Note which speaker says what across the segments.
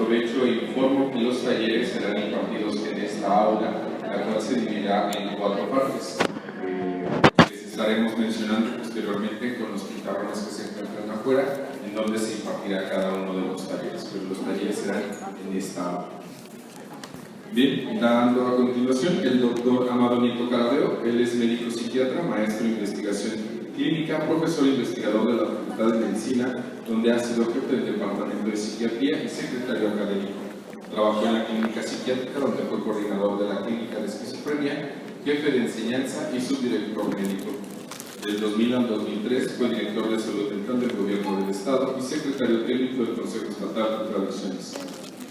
Speaker 1: aprovecho e informo que los talleres serán impartidos en esta aula, la cual se dividirá en 4 partes. Les estaremos mencionando posteriormente con los pizarrones que se encuentran afuera, en donde se impartirá cada uno de los talleres, pero los talleres serán en esta aula. Bien, dando a continuación el doctor Amado Nieto Caradeo. Él es médico psiquiatra, maestro en investigación clínica, profesor investigador de la Facultad de Medicina, donde ha sido jefe del Departamento de Psiquiatría y secretario académico. Trabajó en la clínica psiquiátrica, donde fue coordinador de la clínica de esquizofrenia, jefe de enseñanza y subdirector médico. Del 2000 al 2003 fue director de salud mental del Gobierno del Estado y secretario técnico del Consejo Estatal de Traducciones.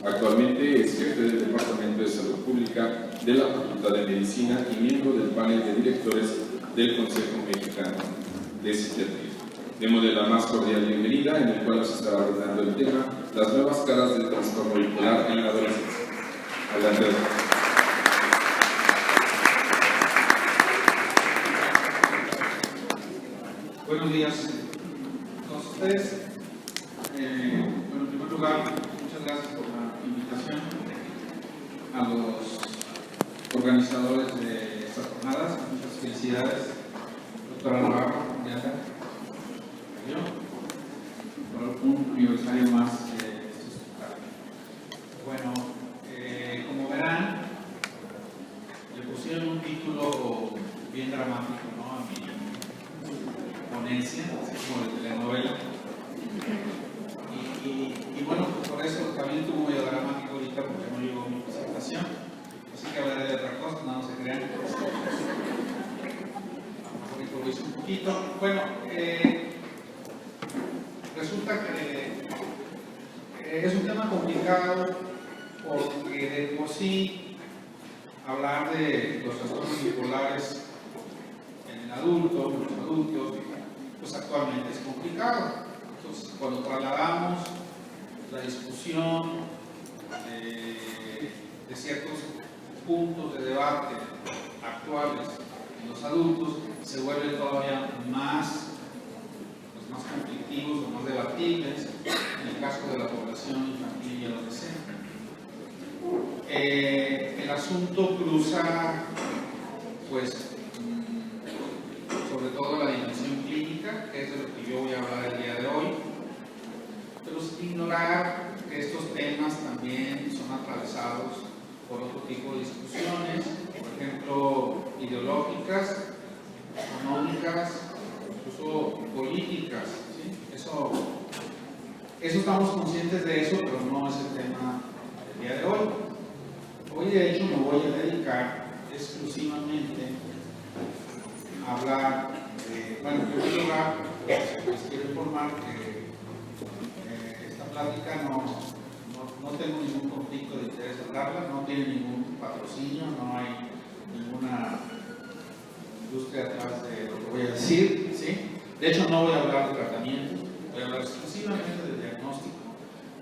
Speaker 1: Actualmente es jefe del Departamento de Salud Pública de la Facultad de Medicina y miembro del panel de directores del Consejo Mexicano de Psiquiatría. Démosle la más cordial bienvenida, en el cual nos estará abordando el tema las nuevas caras del trastorno bipolar en la adolescencia. Adelante.
Speaker 2: Buenos días a todos ustedes. Bueno, en primer lugar, muchas gracias por la invitación a los organizadores de estas jornadas. Muchas felicidades, doctora Navarro, por un aniversario más de este hospital. Bueno, como verán, le pusieron un título bien dramático, ¿no?, a mi ponencia, así como de telenovela. Y bueno, pues por eso también estuvo medio dramático ahorita porque no llegó mi presentación. Así que hablaré de otra cosa, no se crean. Lo hice un poquito. Bueno, resulta que es un tema complicado porque de por sí hablar de los trastornos bipolares en el adulto, en los adultos, pues actualmente es complicado. Entonces, cuando trasladamos la discusión de ciertos puntos de debate actuales en los adultos, se vuelven todavía más conflictivos o más debatibles en el caso de la población infantil y adolescente. El asunto cruza, pues, sobre todo la dimensión clínica, que es de lo que yo voy a hablar el día de hoy, pero sin ignorar que estos temas también son atravesados por otro tipo de discusiones, por ejemplo, ideológicas, económicas, incluso políticas, ¿sí? Eso estamos conscientes de eso, pero no es el tema del día de hoy. Hoy, de hecho, me voy a dedicar exclusivamente a hablar de, bueno, en primer lugar, les quiero informar que esta plática no tengo ningún conflicto de interés al darla, no tiene ningún patrocinio, no hay ninguna industria atrás de lo que voy a decir, ¿sí? De hecho, no voy a hablar de tratamiento, voy a hablar exclusivamente del diagnóstico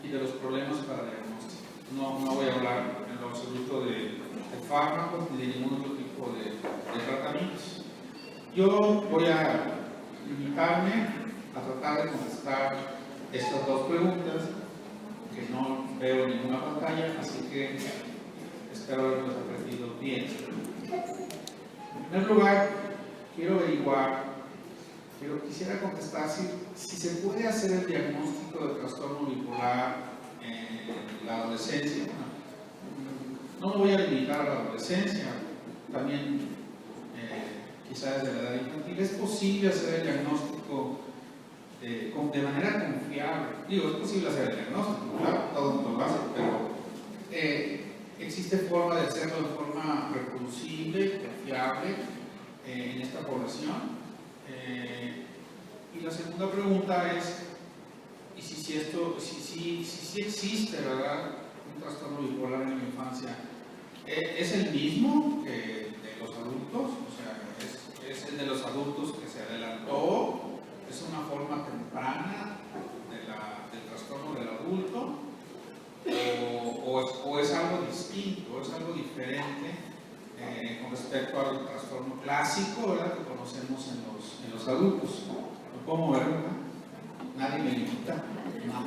Speaker 2: y de los problemas para el diagnóstico. No voy a hablar en lo absoluto de fármacos ni de ningún otro tipo de tratamientos. Yo voy a limitarme a tratar de contestar estas dos preguntas, que no veo en ninguna pantalla, así que espero haberlos aprendido bien. En primer lugar, quisiera contestar si se puede hacer el diagnóstico de trastorno bipolar en la adolescencia. No me voy a limitar a la adolescencia, también quizás desde la edad infantil. ¿Es posible hacer el diagnóstico de manera confiable? Digo, es posible hacer el diagnóstico, claro, todo el mundo lo hace, pero ¿existe forma de hacerlo de forma reproducible, confiable en esta población? Y la segunda pregunta es, ¿y si existe, verdad, un trastorno bipolar en la infancia? ¿Es el mismo que de los adultos? O sea, ¿es el de los adultos que se adelantó? ¿Es una forma temprana del trastorno del adulto? ¿O es algo distinto, es algo diferente con respecto al trastorno clásico, ¿verdad?, que conocemos en los adultos? ¿Lo puedo mover, verdad? Nadie me limita. No.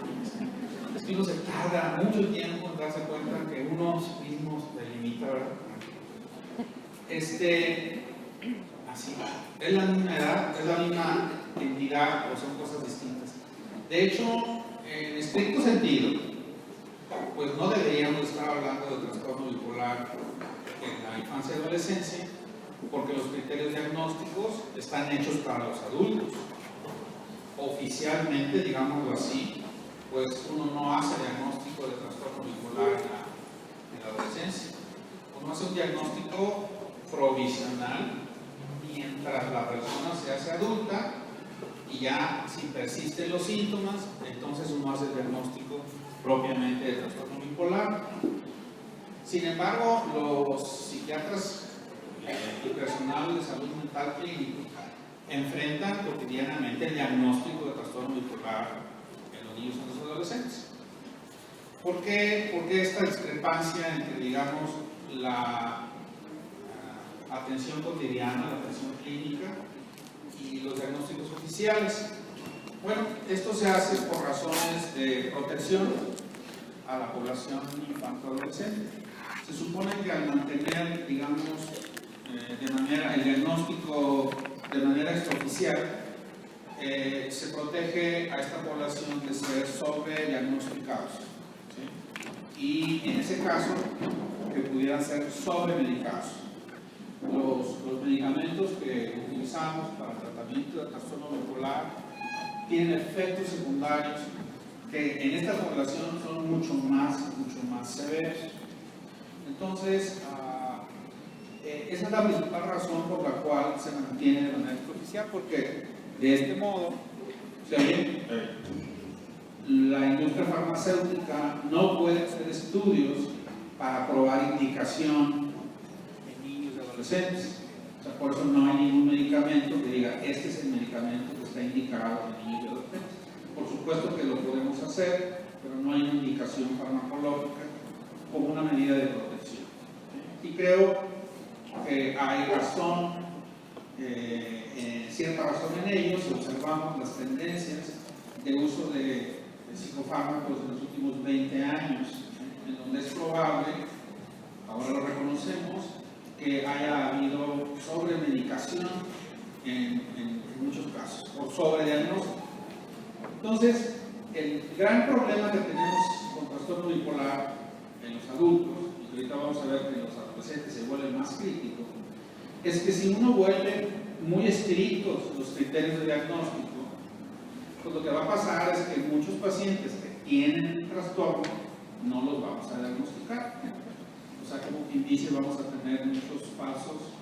Speaker 2: y uno se tarda mucho tiempo en darse cuenta que uno mismo delimita, ¿verdad? Así, es la misma edad, es la misma entidad, o son cosas distintas. De hecho, en estricto sentido, pues no deberíamos estar hablando de trastorno bipolar en la infancia y adolescencia, porque los criterios diagnósticos están hechos para los adultos. Oficialmente, digámoslo así, pues uno no hace diagnóstico de trastorno bipolar en la adolescencia. Uno hace un diagnóstico provisional mientras la persona se hace adulta, y ya si persisten los síntomas, entonces uno hace el diagnóstico propiamente de trastorno bipolar. Sin embargo, los psiquiatras y personal de salud mental clínico enfrentan cotidianamente el diagnóstico de trastorno bipolar en los niños y en los adolescentes. ¿Por qué esta discrepancia entre, digamos, la atención cotidiana, la atención clínica y los diagnósticos oficiales? Bueno, esto se hace por razones de protección a la población infanto-adolescente. Se supone que al mantener, digamos, el diagnóstico de manera extraoficial, se protege a esta población de ser sobrediagnosticados, ¿sí? Y en ese caso, que pudieran ser sobremedicados. Los medicamentos que utilizamos para el tratamiento del trastorno bipolar tienen efectos secundarios que en esta población son mucho más severos. Entonces, esa es la principal razón por la cual se mantiene de manera extraoficial, porque de este modo, la industria farmacéutica no puede hacer estudios para probar indicación en niños y adolescentes. O sea, por eso no hay ningún medicamento que diga, este es el medicamento que está indicado en niños y adolescentes. Por supuesto que lo podemos hacer, pero no hay una indicación farmacológica como una medida de protección. Y creo que hay razón, cierta razón en ello, si observamos las tendencias de uso de psicofármacos en los últimos 20 años, en donde es probable, ahora lo reconocemos, que haya habido sobremedicación en muchos casos, o sobrediagnóstico. Entonces, el gran problema que tenemos con trastorno bipolar en los adultos, y que ahorita vamos a ver que en los adolescentes se vuelve más crítico, es que si uno vuelve muy estrictos los criterios de diagnóstico, pues lo que va a pasar es que muchos pacientes que tienen el trastorno no los vamos a diagnosticar. O sea, como quien dice, vamos a tener muchos falsos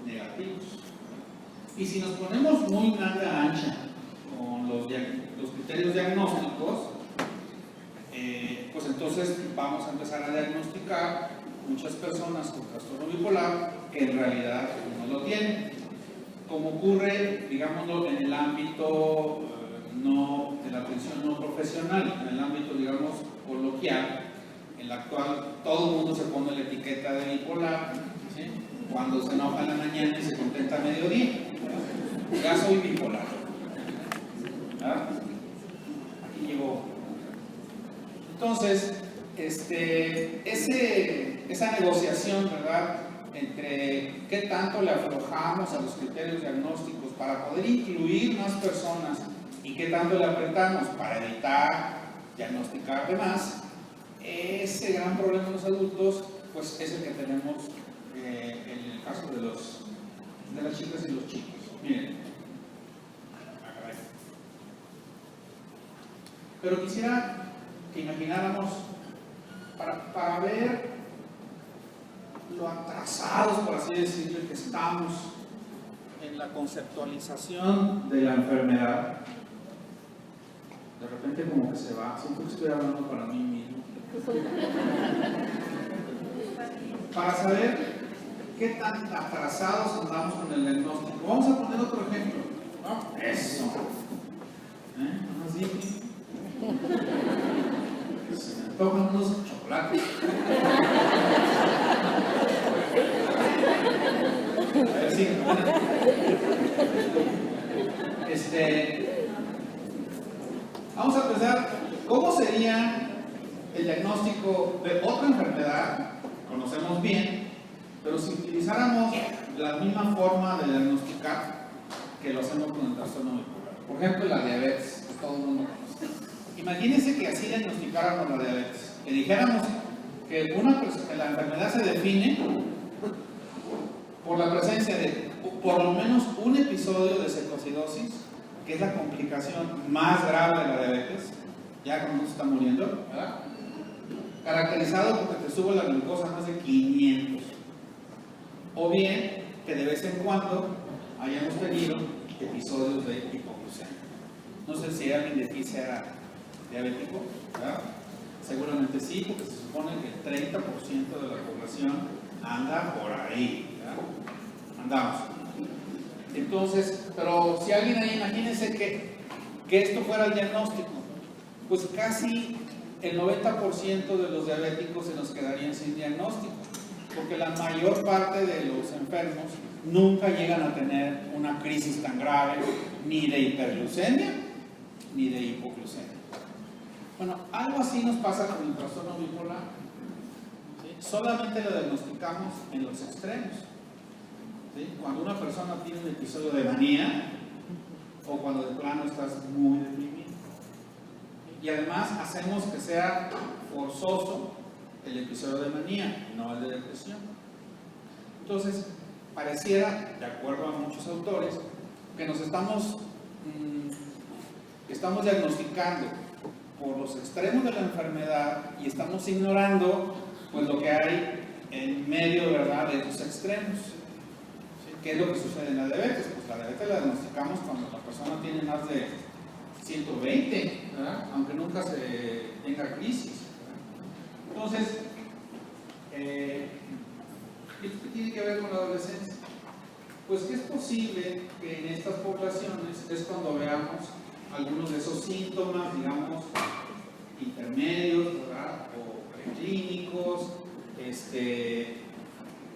Speaker 2: negativos. Y si nos ponemos muy manga ancha con los criterios diagnósticos, pues entonces vamos a empezar a diagnosticar muchas personas con trastorno bipolar que en realidad no lo tienen, como ocurre, digámoslo, en el ámbito de la atención no profesional, en el ámbito, digamos, coloquial, en la cual todo el mundo se pone la etiqueta de bipolar, ¿sí? Cuando se enoja en la mañana y se contenta a mediodía, ya soy bipolar. ¿Ah? Aquí llegó. Entonces, esa negociación, ¿verdad?, entre qué tanto le aflojamos a los criterios diagnósticos para poder incluir más personas y qué tanto le apretamos para evitar diagnosticar de más, ese gran problema en los adultos, pues es el que tenemos en el caso de las chicas y los chicos. Miren. Pero quisiera que imagináramos, para ver lo atrasados, por así decirlo, que estamos en la conceptualización de la enfermedad. De repente como que se va, siempre estoy hablando para mí mismo. Para saber qué tan atrasados andamos con el diagnóstico. Vamos a poner otro ejemplo, ¿no? Eso. Así. Se me antojan unos chocolates. A ver si vamos a empezar
Speaker 3: ¿Cómo sería el diagnóstico de otra enfermedad? Conocemos bien, pero si utilizáramos la misma forma de diagnosticar que lo hacemos con el trastorno bipolar. Por ejemplo, la diabetes, que todo el mundo conoce. Imagínense que así diagnosticáramos la diabetes, que dijéramos que la enfermedad se define por la presencia de por lo menos un episodio de cetoacidosis, que es la complicación más grave de la diabetes, ya cuando uno se está muriendo, ¿verdad? Caracterizado porque te sube la glucosa más de 500. O bien que de vez en cuando hayamos tenido episodios de hipoglucemia. No sé si alguien de aquí sea diabético, ¿verdad? Seguramente sí, porque se supone que el 30% de la población anda por ahí, ¿verdad? Andamos. Entonces, pero si alguien ahí, imagínense que esto fuera el diagnóstico, pues casi el 90% de los diabéticos se nos quedarían sin diagnóstico, porque la mayor parte de los enfermos nunca llegan a tener una crisis tan grave, ni de hiperglucemia, ni de hipoglucemia. Bueno, algo así nos pasa con el trastorno bipolar. ¿Sí? Solamente lo diagnosticamos en los extremos. ¿Sí? Cuando una persona tiene un episodio de manía, o cuando de plano estás muy deprimido. Y además hacemos que sea forzoso el episodio de manía, no el de depresión. Entonces, pareciera, de acuerdo a muchos autores, que nos estamos diagnosticando por los extremos de la enfermedad y estamos ignorando pues lo que hay en medio, ¿verdad?, de esos extremos. ¿Sí? ¿Qué es lo que sucede en la diabetes? Pues la diabetes la diagnosticamos cuando la persona tiene más de 120, ¿verdad?, aunque nunca se tenga crisis, ¿verdad? Entonces, ¿qué tiene que ver con la adolescencia? Pues que es posible que en estas poblaciones es cuando veamos algunos de esos síntomas, digamos, intermedios, ¿verdad?, o preclínicos.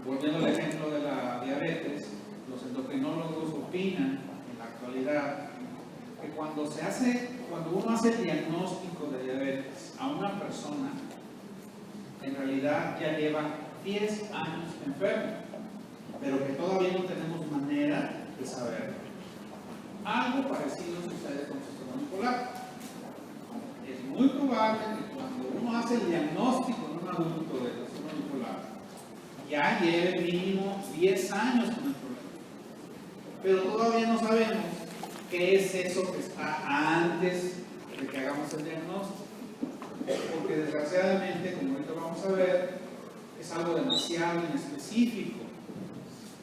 Speaker 3: Volviendo al ejemplo de la diabetes, los endocrinólogos opinan en la actualidad que cuando uno hace el diagnóstico de diabetes a una persona, en realidad ya lleva 10 años enfermo, pero que todavía no tenemos manera de saberlo. Algo parecido sucede con el trastorno bipolar. Es muy probable que cuando uno hace el diagnóstico en un adulto de trastorno bipolar, ya lleve mínimo 10 años con el problema. Pero todavía no sabemos qué es eso que está antes de que hagamos el diagnóstico. Porque desgraciadamente, como ahorita vamos a ver, es algo demasiado inespecífico.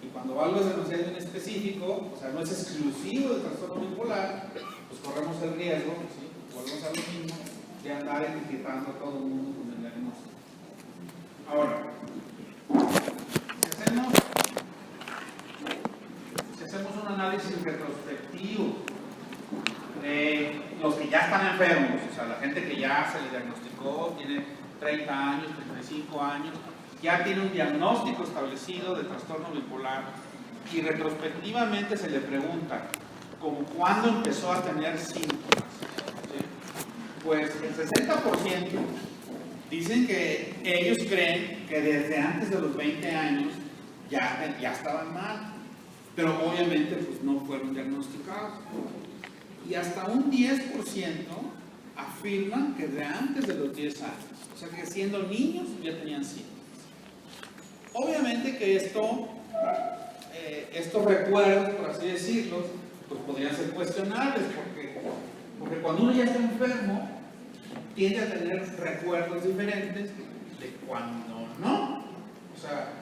Speaker 3: Y cuando algo es demasiado inespecífico, o sea, no es exclusivo del trastorno bipolar, pues corremos el riesgo, ¿sí?, volvemos a lo mismo, de andar etiquetando a todo el mundo con el diagnóstico. Ahora, si hacemos un análisis retrospectivo de los que ya están enfermos, o sea, la gente que ya se le diagnosticó, tiene 30 años, 35 años, ya tiene un diagnóstico establecido de trastorno bipolar y retrospectivamente se le pregunta como cuándo empezó a tener síntomas, ¿sí? Pues el 60% dicen que ellos creen que desde antes de los 20 años ya estaban mal, pero obviamente pues no fueron diagnosticados. Y hasta un 10% afirman que de antes de los 10 años, o sea que siendo niños ya tenían síntomas. Obviamente que estos recuerdos, por así decirlo, pues podrían ser cuestionables, porque cuando uno ya está enfermo, tiende a tener recuerdos diferentes de cuando no. O sea,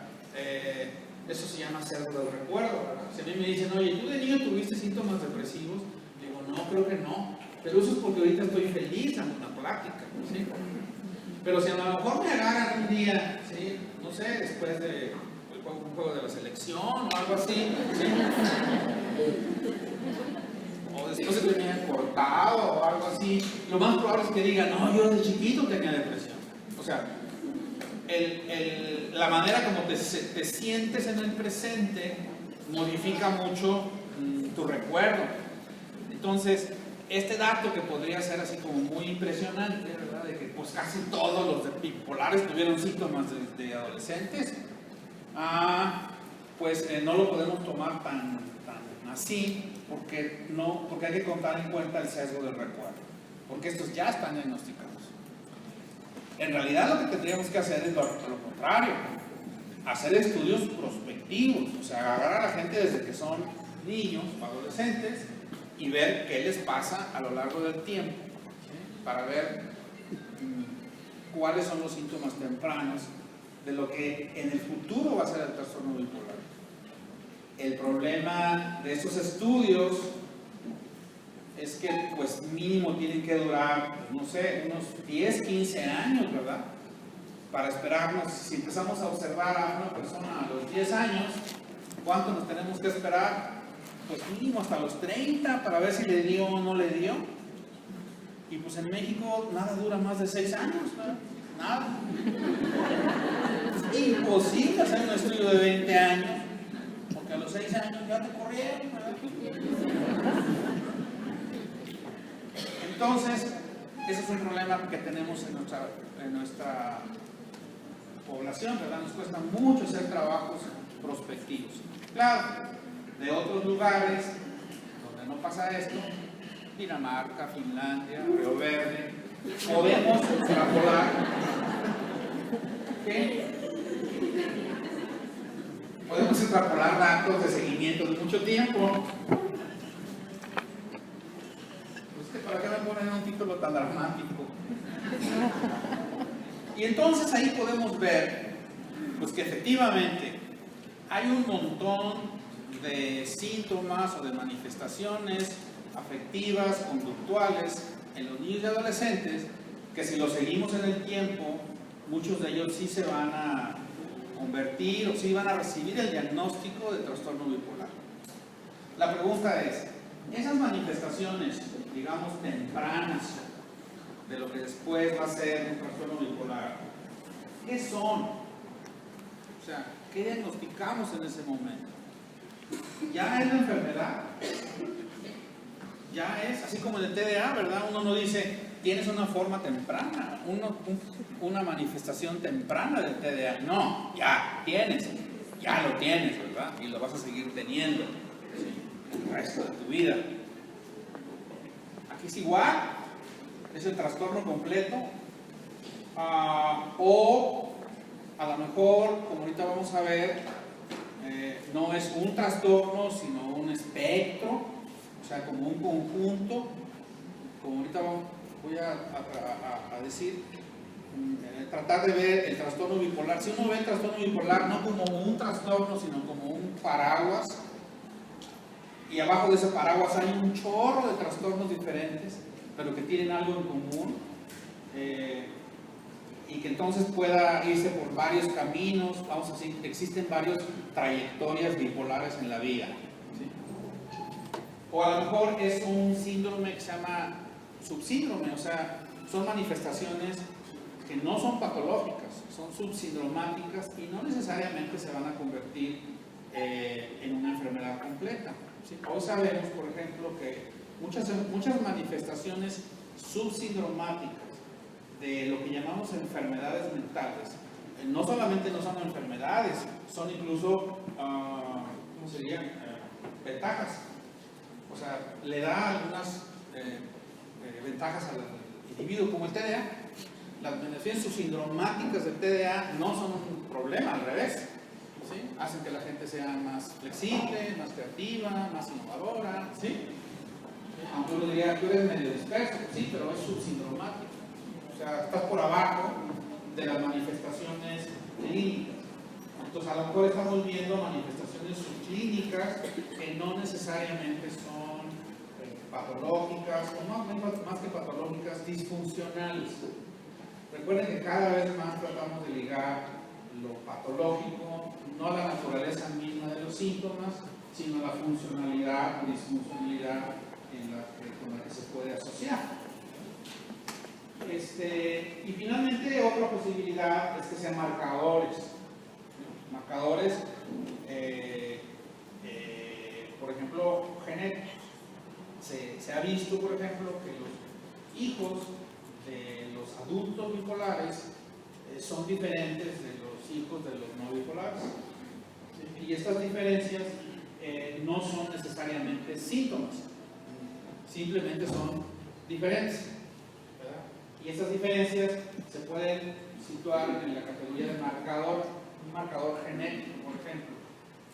Speaker 3: eso se llama acervo del recuerdo, ¿verdad? Si a mí me dicen, oye, ¿tú de niño tuviste síntomas depresivos? Digo, no, creo que no. Pero eso es porque ahorita estoy feliz en una plática, ¿sí? Pero si a lo mejor me agarran un día, ¿sí?, no sé, después de un juego de la selección o algo así, ¿sí?, o después de que me hayan cortado o algo así, lo más probable es que digan, no, yo de chiquito tenía depresión. O sea, la manera como te sientes en el presente modifica mucho tu recuerdo. Entonces, este dato que podría ser así como muy impresionante, ¿verdad? De que pues casi todos los bipolares tuvieron síntomas de adolescentes, pues no lo podemos tomar tan así, porque hay que contar en cuenta el sesgo del recuerdo, porque estos ya están diagnosticados. En realidad lo que tendríamos que hacer es lo contrario, hacer estudios prospectivos, o sea, agarrar a la gente desde que son niños o adolescentes y ver qué les pasa a lo largo del tiempo, ¿sí? Para ver cuáles son los síntomas tempranos de lo que en el futuro va a ser el trastorno bipolar. El problema de estos estudios es que pues mínimo tienen que durar, no sé, unos 10, 15 años, ¿verdad? Para esperarnos, si empezamos a observar a una persona a los 10 años, ¿cuánto nos tenemos que esperar? Pues mínimo hasta los 30 para ver si le dio o no le dio. Y pues en México nada dura más de 6 años, ¿verdad? Nada. Es imposible hacer un estudio de 20 años, porque a los 6 años ya te corrieron, ¿verdad? Entonces, ese es un problema que tenemos en nuestra población, ¿verdad? Nos cuesta mucho hacer trabajos prospectivos. Claro, de otros lugares donde no pasa esto, Dinamarca, Finlandia, Río Verde, podemos extrapolar datos de seguimiento de mucho tiempo. ¿Para qué me ponen un título tan dramático? Y entonces ahí podemos ver pues que efectivamente hay un montón de síntomas o de manifestaciones afectivas, conductuales en los niños y adolescentes que si los seguimos en el tiempo, muchos de ellos sí se van a convertir o sí van a recibir el diagnóstico de trastorno bipolar. La pregunta es, esas manifestaciones, digamos, tempranas de lo que después va a ser un trastorno bipolar, ¿qué son? O sea, ¿qué diagnosticamos en ese momento? ¿Ya es la enfermedad? Ya es, así como en el TDA, ¿verdad? Uno no dice, tienes una forma temprana, una manifestación temprana del TDA. No, ya lo tienes, ¿verdad? Y lo vas a seguir teniendo, ¿sí? El resto de tu vida. Aquí es igual, es el trastorno completo, o a lo mejor, como ahorita vamos a ver, no es un trastorno, sino un espectro, o sea, como un conjunto, como ahorita voy a decir, tratar de ver el trastorno bipolar. Si uno ve el trastorno bipolar no como un trastorno, sino como un paraguas, y abajo de ese paraguas hay un chorro de trastornos diferentes, pero que tienen algo en común, y que entonces pueda irse por varios caminos, vamos a decir, existen varias trayectorias bipolares en la vida, ¿sí? O a lo mejor es un síndrome que se llama subsíndrome, o sea, son manifestaciones que no son patológicas, son subsindromáticas y no necesariamente se van a convertir en una enfermedad completa, ¿sí? Hoy sabemos, por ejemplo, que muchas manifestaciones subsindromáticas de lo que llamamos enfermedades mentales, no solamente no son enfermedades, son incluso, ¿cómo serían? Ventajas. O sea, le da algunas ventajas al individuo, como el TDA. Las beneficios subsindromáticas del TDA no son un problema, al revés, ¿sí? Hacen que la gente sea más flexible, más creativa, más innovadora, ¿sí? Aunque uno diría que eres medio disperso, sí, pero es subsindromático. O sea, estás por abajo de las manifestaciones clínicas. Entonces, a lo mejor estamos viendo manifestaciones subclínicas que no necesariamente son patológicas, o más que patológicas, disfuncionales. Recuerden que cada vez más tratamos de ligar lo patológico, no a la naturaleza misma de los síntomas, sino a la funcionalidad o disfuncionalidad con la que se puede asociar. Y finalmente otra posibilidad es que sean marcadores. Por ejemplo, genéticos. se ha visto, por ejemplo, que los hijos de los adultos bipolares son diferentes de los hijos de los no bipolares. ¿Sí? Y estas diferencias no son necesariamente síntomas, simplemente son diferentes, ¿verdad? Y estas diferencias se pueden situar en la categoría de marcador, un marcador genético, por ejemplo.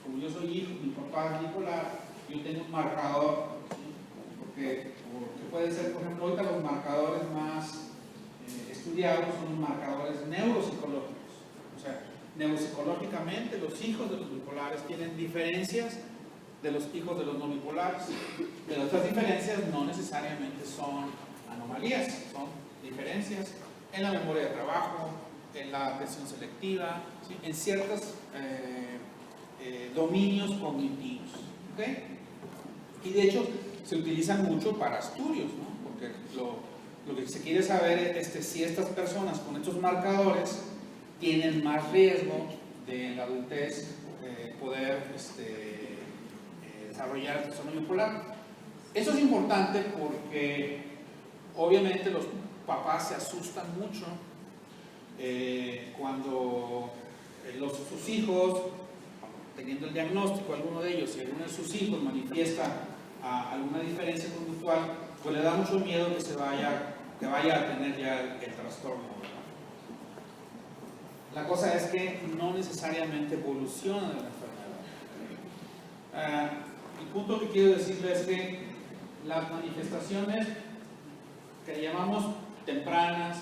Speaker 3: Como yo soy hijo, mi papá es bipolar, yo tengo un marcador, ¿sí? porque puede ser, por ejemplo, ahorita los marcadores más estudiados son los marcadores neuropsicológicos. O sea, neuropsicológicamente los hijos de los bipolares tienen diferencias de los hijos de los no bipolares, pero estas diferencias no necesariamente son anomalías, son diferencias en la memoria de trabajo, en la atención selectiva, ¿sí? En ciertos dominios cognitivos, ¿okay? Y de hecho se utilizan mucho para estudios, ¿no? Porque lo que se quiere saber es si estas personas con estos marcadores tienen más riesgo de en la adultez poder desarrollar el trastorno bipolar. Eso es importante porque obviamente los papás se asustan mucho cuando sus hijos, teniendo el diagnóstico, alguno de ellos, si alguno de sus hijos manifiesta alguna diferencia conductual, pues le da mucho miedo que vaya a tener ya el trastorno, ¿verdad? La cosa es que no necesariamente evoluciona de la enfermedad. El punto que quiero decirles es que las manifestaciones que llamamos tempranas,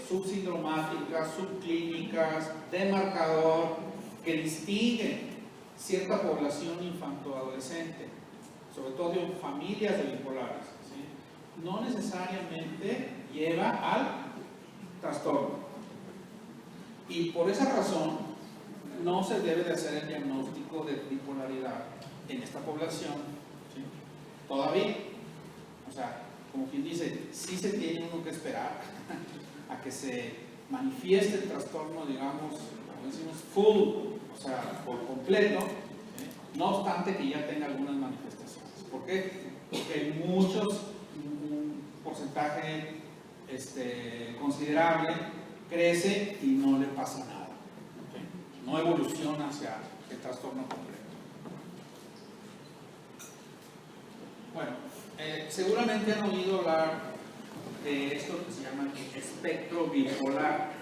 Speaker 3: subsindromáticas, subclínicas, de marcador, que distinguen cierta población infantoadolescente, sobre todo en familias de bipolares, ¿sí? No necesariamente lleva al trastorno. Y por esa razón no se debe de hacer el diagnóstico de bipolaridad en esta población, ¿sí? Todavía. O sea, como quien dice, sí se tiene uno que esperar a que se manifieste el trastorno, digamos, como decimos, full, o sea, por completo, no obstante que ya tenga algunas manifestaciones. ¿Por qué? Porque un porcentaje considerable crece y no le pasa nada, ¿okay? No evoluciona hacia el trastorno completo. Bueno, seguramente han oído hablar de esto que se llama espectro bipolar.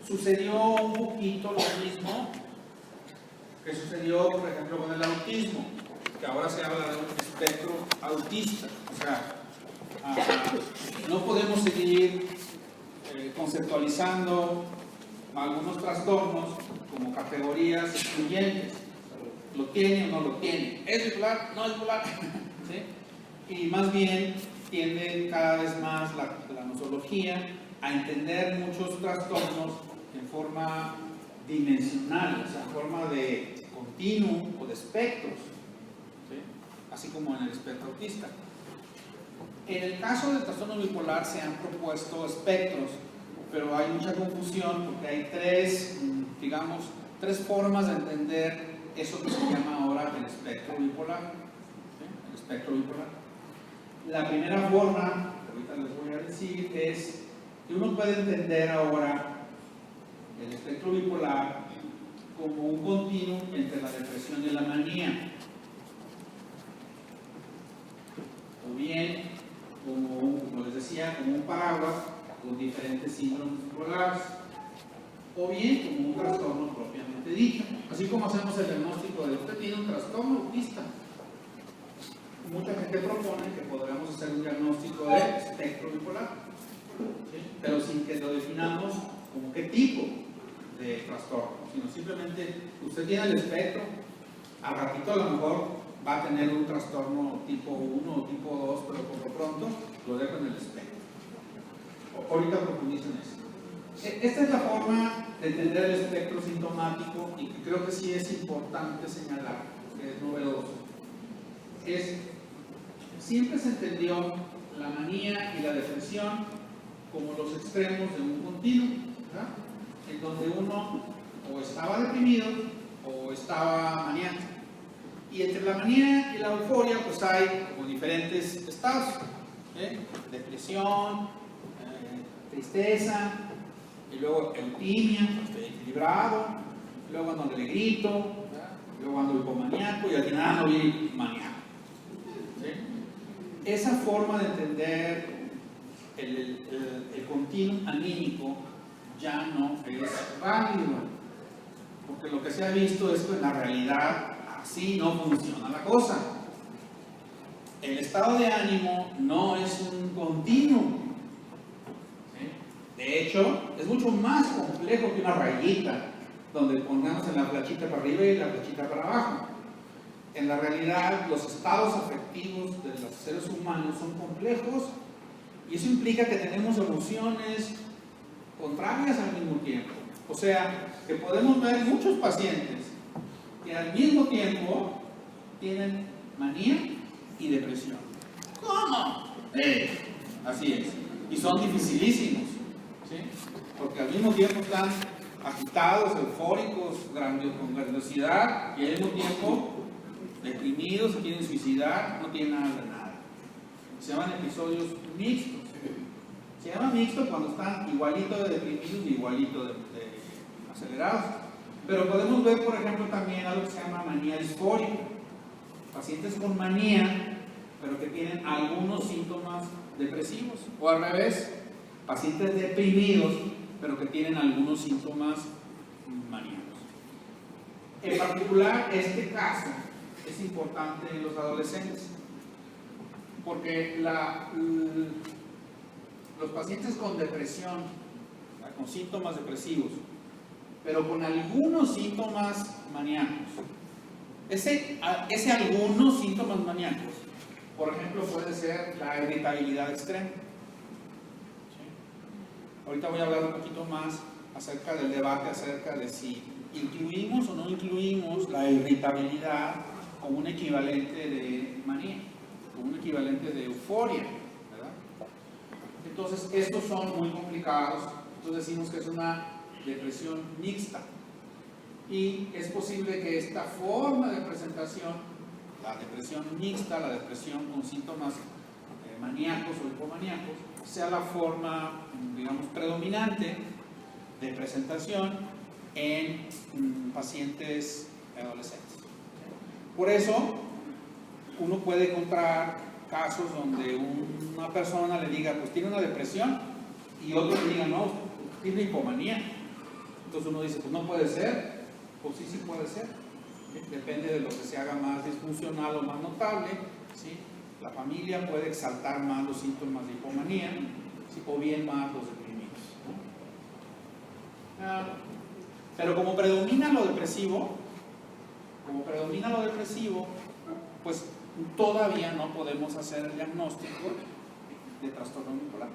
Speaker 3: Sucedió un poquito lo mismo que sucedió, por ejemplo, con el autismo, que ahora se habla de un espectro autista. O sea, no podemos seguir conceptualizando algunos trastornos como categorías excluyentes. ¿Lo tiene o no lo tiene? ¿Es bipolar? ¿No es bipolar? ¿Sí? Y más bien tiende cada vez más la nosología a entender muchos trastornos en forma dimensional, o sea, en forma de continuum o de espectros, ¿sí? Así como en el espectro autista. En el caso del trastorno bipolar se han propuesto espectros, pero hay mucha confusión porque hay tres formas de entender eso que se llama ahora el espectro bipolar, ¿sí? El espectro bipolar. La primera forma, que ahorita les voy a decir, es que uno puede entender ahora el espectro bipolar como un continuum entre la depresión y la manía, o bien como les decía, como un paraguas con diferentes síndromes bipolares, o bien como un trastorno propiamente dicho, así como hacemos el diagnóstico de usted tiene un trastorno autista. Mucha gente propone que podríamos hacer un diagnóstico de espectro bipolar, ¿sí? Pero sin que lo definamos como qué tipo de trastorno, sino simplemente usted tiene el espectro, al ratito a lo mejor va a tener un trastorno tipo 1 o tipo 2, pero por lo pronto lo dejo en el espectro. Ahorita profundicen eso. Esta es la forma de entender el espectro sintomático y que creo que sí es importante señalar, que es novedoso. Siempre se entendió la manía y la depresión como los extremos de un continuum, ¿verdad? En donde uno o estaba deprimido o estaba maníaco. Y entre la manía y la euforia, pues hay como diferentes estados, depresión, tristeza, y luego eutimia, estoy equilibrado, luego ando alegrito, luego ando hipomaníaco y al final ando bien maníaco. ¿Sí? Esa forma de entender el continuum anímico ya no es válido, porque lo que se ha visto es que en la realidad así no funciona la cosa. El estado de ánimo no es un continuum. ¿Sí? De hecho, es mucho más complejo que una rayita donde pongamos en la flechita para arriba y la flechita para abajo. En la realidad, los estados afectivos de los seres humanos son complejos y eso implica que tenemos emociones contrarias al mismo tiempo. O sea, que podemos ver muchos pacientes que al mismo tiempo tienen manía y depresión. ¿Cómo? Así es. Y son dificilísimos, ¿sí? Porque al mismo tiempo están agitados, eufóricos, con grandiosidad, y al mismo tiempo deprimidos, se quieren suicidar, no tienen nada de nada. Se llaman episodios mixtos. Se llama mixto cuando están igualito de deprimidos y igualito de acelerados. Pero podemos ver, por ejemplo, también algo que se llama manía disfórica. Pacientes con manía, pero que tienen algunos síntomas depresivos. O al revés, pacientes deprimidos, pero que tienen algunos síntomas maníacos. En particular, este caso es importante en los adolescentes, porque los pacientes con depresión, con síntomas depresivos, pero con algunos síntomas maníacos, ese algunos síntomas maníacos, por ejemplo, puede ser la irritabilidad extrema. Ahorita voy a hablar un poquito más acerca del debate acerca de si incluimos o no incluimos la irritabilidad como un equivalente de manía, como un equivalente de euforia, ¿verdad? Entonces, estos son muy complicados. Entonces decimos que es una depresión mixta. Y es posible que esta forma de presentación, la depresión mixta, la depresión con síntomas maníacos o hipomaníacos, sea la forma, digamos, predominante de presentación en pacientes adolescentes. Por eso, uno puede encontrar casos donde una persona le diga, pues tiene una depresión, y otro le diga, no, tiene hipomanía. Entonces uno dice, pues no puede ser. Pues sí puede ser. Depende de lo que se haga más disfuncional o más notable, ¿sí? La familia puede exaltar más los síntomas de hipomanía, ¿sí? O bien más los deprimidos, ¿no? Pero como predomina lo depresivo, pues todavía no podemos hacer el diagnóstico de trastorno bipolar.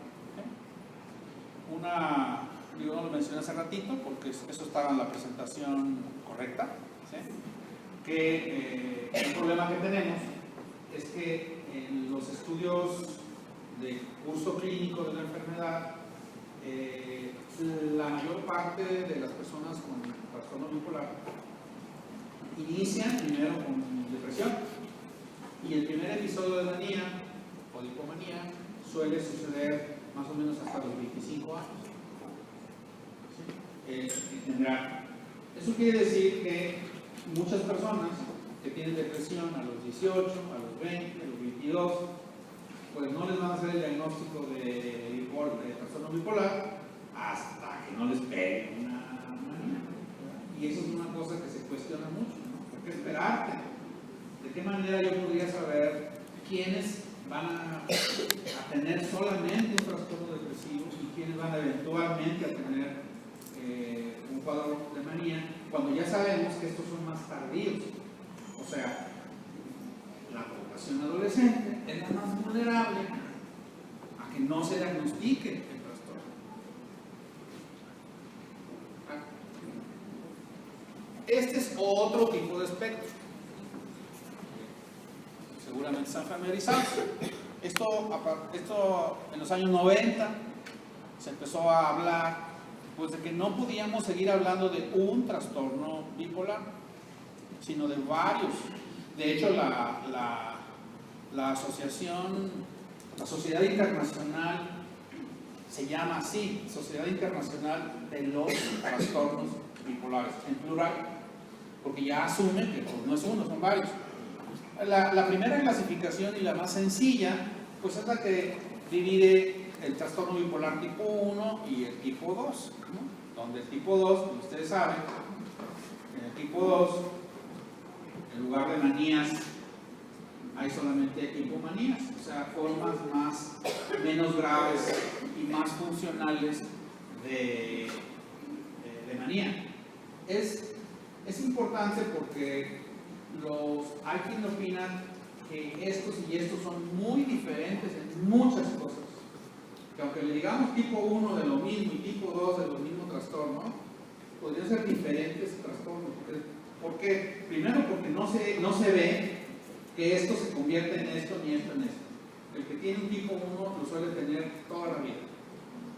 Speaker 3: Yo no lo mencioné hace ratito porque eso estaba en la presentación correcta, ¿sí? Que el problema que tenemos es que en los estudios de curso clínico de la enfermedad, la mayor parte de las personas con trastorno bipolar inician primero con depresión, y el primer episodio de manía o de hipomanía suele suceder más o menos hasta los 25 años. En general. Eso quiere decir que muchas personas que tienen depresión a los 18, a los 20, a los 22, pues no les van a hacer el diagnóstico de trastorno bipolar hasta que no les pegue una manía. Y eso es una cosa que se cuestiona mucho, ¿no? ¿Por qué esperarte? ¿De qué manera yo podría saber quiénes van a tener solamente un trastorno depresivo y quiénes van eventualmente a tener un cuadro de manía, cuando ya sabemos que estos son más tardíos? O sea, la población adolescente es la más vulnerable a que no se diagnostique el trastorno. Este es otro tipo de espectro. Seguramente están familiarizados. Esto en los años 90 se empezó a hablar, pues, de que no podíamos seguir hablando de un trastorno bipolar, sino de varios. De hecho, la asociación, la Sociedad Internacional se llama así, Sociedad Internacional de los Trastornos Bipolares, en plural, porque ya asume que pues, no es uno, son varios. La primera clasificación y la más sencilla, pues es la que divide el trastorno bipolar tipo 1 y el tipo 2, ¿no? Donde el tipo 2, como ustedes saben, en el tipo 2, en lugar de manías, hay solamente hipomanías, o sea, formas menos graves y más funcionales de manía. Es importante porque hay quien opinan que estos y estos son muy diferentes en muchas cosas. Que aunque le digamos tipo 1 de lo mismo y tipo 2 de lo mismo trastorno, podrían ser diferentes trastornos. ¿Por qué? Primero porque no se ve que esto se convierte en esto ni esto en esto. El que tiene un tipo 1 lo suele tener toda la vida.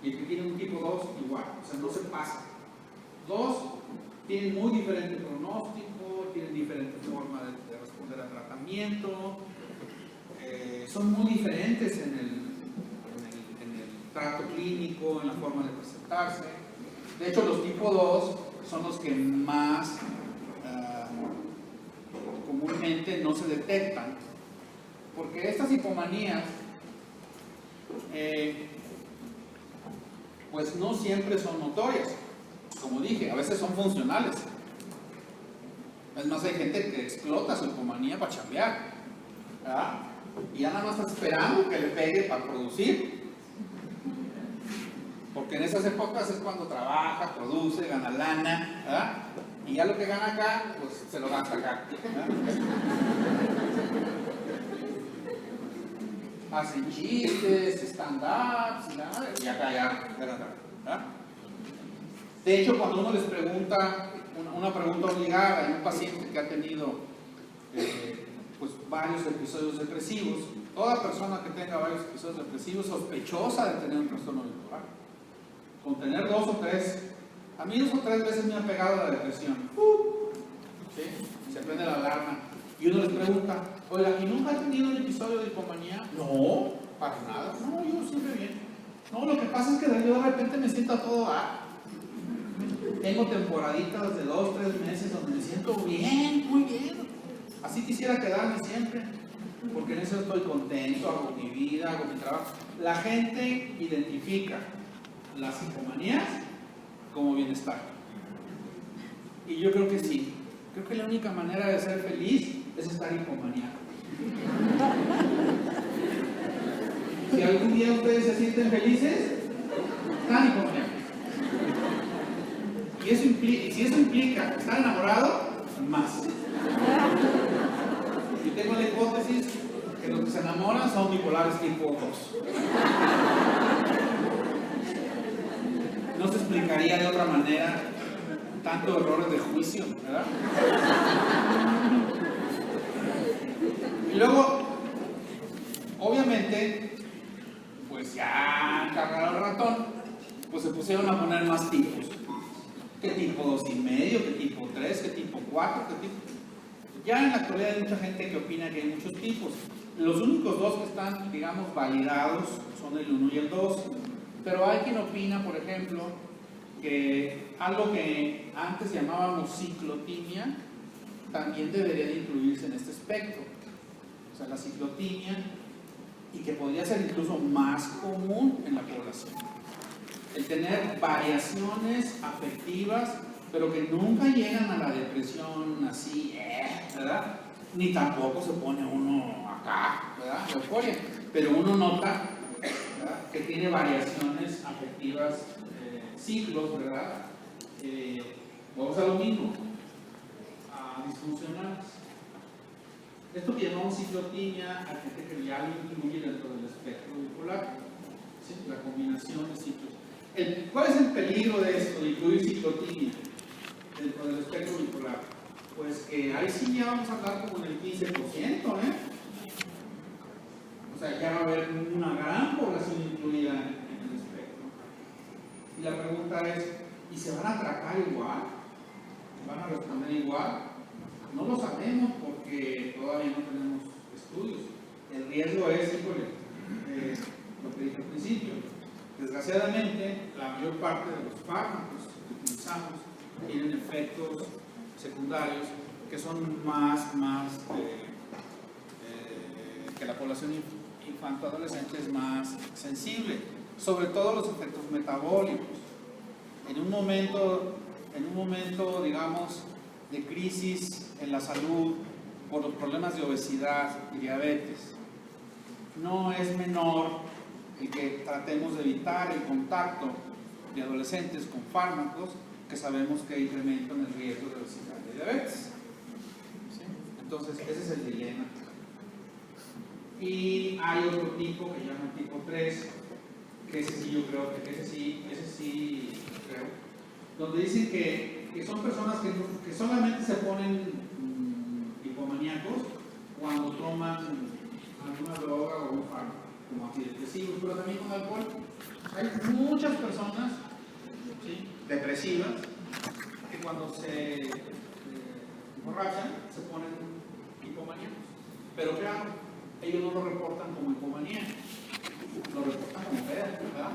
Speaker 3: Y el que tiene un tipo 2 igual, o sea, no se pasa. Dos tienen muy diferente pronóstico, tienen diferente forma de responder al tratamiento, son muy diferentes en el trato clínico, en la forma de presentarse. De hecho, los tipo 2 son los que más comúnmente no se detectan, porque estas hipomanías pues no siempre son notorias. Como dije, a veces son funcionales. Es más, hay gente que explota su hipomanía para chambear, ¿verdad? Y ya nada más está esperando que le pegue para producir. Porque en esas épocas es cuando trabaja, produce, gana lana, ¿verdad? Y ya lo que gana acá, pues se lo gasta acá, ¿verdad? Hacen chistes, stand-ups, y acá ya, ¿verdad? De hecho, cuando uno les pregunta, una pregunta obligada, hay un paciente que ha tenido pues, varios episodios depresivos, toda persona que tenga varios episodios depresivos sospechosa de tener un trastorno bipolar. Con tener 2 o 3, a mí 2 o 3 veces me ha pegado la depresión. ¿Sí? Se prende la alarma. Y uno les pregunta, oiga, ¿y nunca ha tenido un episodio de hipomanía? No, para nada. No, yo siempre bien. No, lo que pasa es que yo de repente me siento a todo dar. Tengo temporaditas de 2 o 3 meses donde me siento bien, muy bien. Así quisiera quedarme siempre, porque en eso estoy contento, hago mi vida, hago mi trabajo. La gente identifica las hipomanías como bienestar. Y yo creo que sí. Creo que la única manera de ser feliz es estar hipomaníaco. Si algún día ustedes se sienten felices, están hipomaníacos. Y si eso implica estar enamorado, más. Yo tengo la hipótesis que los que se enamoran son bipolares tipo 2. No se explicaría de otra manera tantos errores de juicio, ¿verdad? Y luego, obviamente, pues ya cargaron el ratón, pues se pusieron a poner más tipos. ¿Qué tipo 2,5? ¿Qué tipo 3? ¿Qué tipo 4? ¿Qué tipo? Ya en la actualidad hay mucha gente que opina que hay muchos tipos. Los únicos 2 que están, digamos, validados son el 1 y el 2. Pero hay quien opina, por ejemplo, que algo que antes llamábamos ciclotimia también debería de incluirse en este espectro. O sea, la ciclotimia, y que podría ser incluso más común en la población. El tener variaciones afectivas, pero que nunca llegan a la depresión así, ¿verdad? Ni tampoco se pone uno acá, ¿verdad? Euforia. Pero uno nota, ¿verdad?, que tiene variaciones afectivas, ciclos, ¿verdad? Vamos a lo mismo, a disfuncionales. Esto que llamamos ciclotimia, hay gente que ya lo incluye dentro del espectro bipolar, ¿sí? La combinación de ciclos. ¿Cuál es el peligro de esto, de incluir ciclotimia dentro del espectro bipolar? Pues que ahí sí ya vamos a hablar como en el 15%, O sea, ya va a haber una gran población incluida en el espectro. Y la pregunta es, ¿y se van a tratar igual? ¿Van a responder igual? No lo sabemos porque porque todavía no tenemos estudios. El riesgo es, híjole, lo que dije al principio. Desgraciadamente, la mayor parte de los fármacos que utilizamos tienen efectos secundarios que son más que la población infanto-adolescente es más sensible, sobre todo los efectos metabólicos. En un momento, digamos, de crisis en la salud por los problemas de obesidad y diabetes, no es menor el que tratemos de evitar el contacto de adolescentes con fármacos que sabemos que incrementan el riesgo de obesidad y diabetes. ¿Sí? Entonces, ese es el dilema. Y hay otro tipo que llaman tipo 3, que ese sí yo creo que ese sí creo, donde dicen que son personas que solamente se ponen hipomaníacos cuando toman alguna droga o un fármaco, como antidepresivos, pero también con alcohol. Hay muchas personas, ¿sí?, depresivas que cuando se emborrachan se ponen hipomaníacos. Pero claro, ellos no lo reportan como hipomanía, lo reportan como peda, ¿verdad?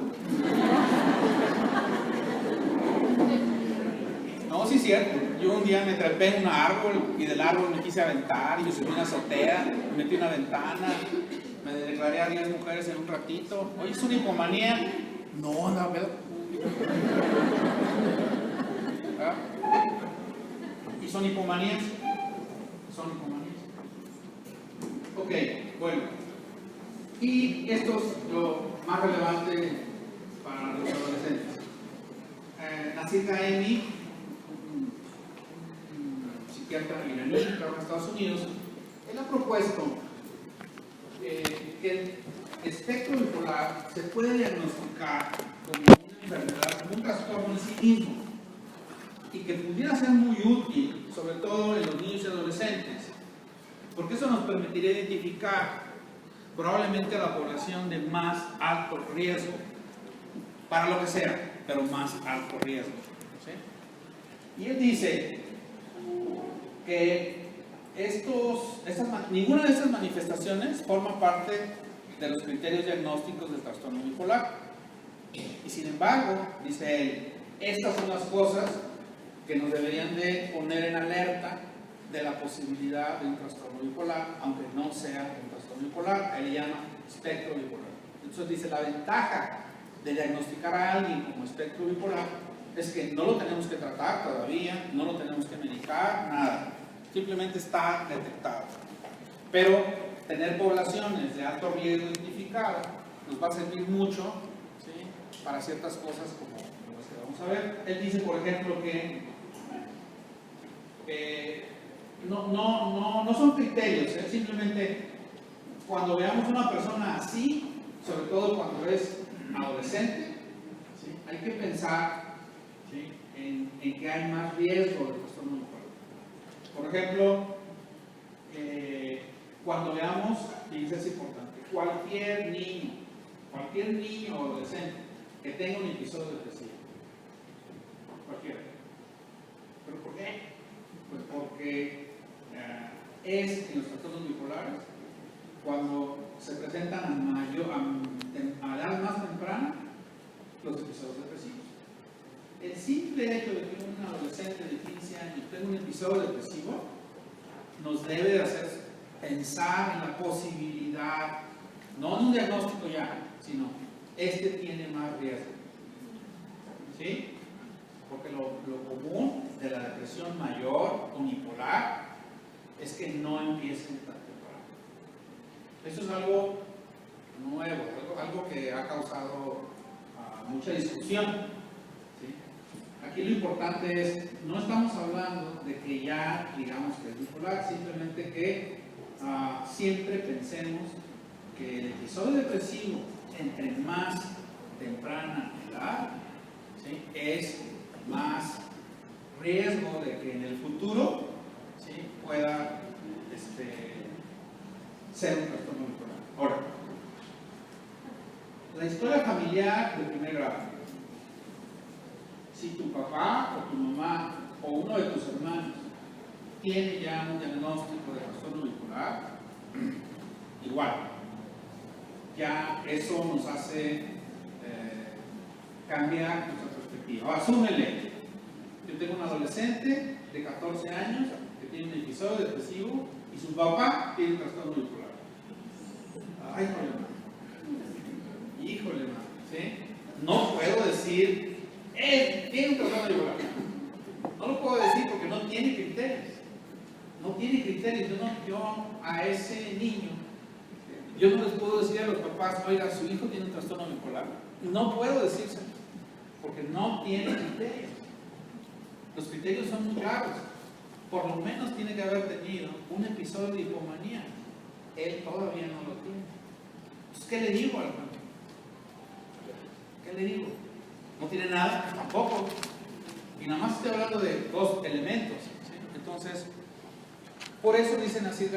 Speaker 3: No, sí es cierto. Yo un día me trepé en un árbol y del árbol me quise aventar y yo subí una azotea, me metí en una ventana, me declaré a 10 mujeres en un ratito. Oye, ¿es una hipomanía? No, no, pero... ¿Ah? ¿Y son hipomanías? Son hipomanías. Ok, bueno. Y esto es lo más relevante para los adolescentes. Nasir Haqemi, un psiquiatra iraní que trabaja en Estados Unidos, él ha propuesto que el espectro bipolar se puede diagnosticar como una enfermedad, como un trastorno en sí mismo, y que pudiera ser muy útil, sobre todo en los niños y adolescentes, porque eso nos permitiría identificar probablemente a la población de más alto riesgo, para lo que sea, pero más alto riesgo. ¿Sí? Y él dice que ninguna de estas manifestaciones forma parte de los criterios diagnósticos del trastorno bipolar. Y sin embargo, dice él, estas son las cosas que nos deberían de poner en alerta de la posibilidad de un trastorno bipolar, aunque no sea un trastorno bipolar. Él le llama espectro bipolar. Entonces dice, la ventaja de diagnosticar a alguien como espectro bipolar es que no lo tenemos que tratar todavía, no lo tenemos que medicar, nada, simplemente está detectado. Pero tener poblaciones de alto riesgo identificadas nos va a servir mucho, ¿sí?, para ciertas cosas como las que vamos a ver. Él dice, por ejemplo, que no son criterios, simplemente cuando veamos una persona así, sobre todo cuando es adolescente, ¿sí?, hay que pensar, ¿sí?, en que hay más riesgo de trastorno bipolar. Por ejemplo, cuando veamos, y eso es importante, cualquier niño o adolescente que tenga un episodio depresivo, cualquiera. ¿Pero por qué? Pues porque es en los trastornos bipolares cuando se presentan a edad más temprana los episodios depresivos. El simple hecho de que un adolescente de 15 años tenga un episodio depresivo nos debe de hacer pensar en la posibilidad, no en un diagnóstico ya, sino este tiene más riesgo. ¿Sí? Porque lo común de la depresión mayor unipolar es que no empiecen tan temprano. Eso es algo nuevo, algo que ha causado mucha discusión. ¿Sí? Aquí lo importante es, no estamos hablando de que ya digamos que es bipolar, simplemente que siempre pensemos que el episodio depresivo entre más temprana edad, ¿sí?, es más riesgo de que en el futuro, ¿sí?, pueda ser un trastorno bipolar. Ahora, la historia familiar de primer grado. Si tu papá o tu mamá o uno de tus hermanos tiene ya un diagnóstico de trastorno bipolar, igual, ya eso nos hace cambiar nuestra perspectiva. Ahora, súmele, yo tengo un adolescente de 14 años que tiene un episodio depresivo y su papá tiene un trastorno bipolar. Ay, híjole, man, ¿sí? No puedo decir, tiene un trastorno bipolar. No lo puedo decir porque no tiene criterios. No tiene criterios. Yo a ese niño, yo no les puedo decir a los papás, oiga, su hijo tiene un trastorno bipolar. No puedo decírselo porque no tiene criterios. Los criterios son muy claros. Por lo menos tiene que haber tenido un episodio de hipomanía. Él todavía no lo tiene. Pues, ¿qué le digo, hermano? ¿Qué le digo? No tiene nada, pues tampoco. Y nada más estoy hablando de dos elementos, ¿sí? Entonces, por eso dicen así,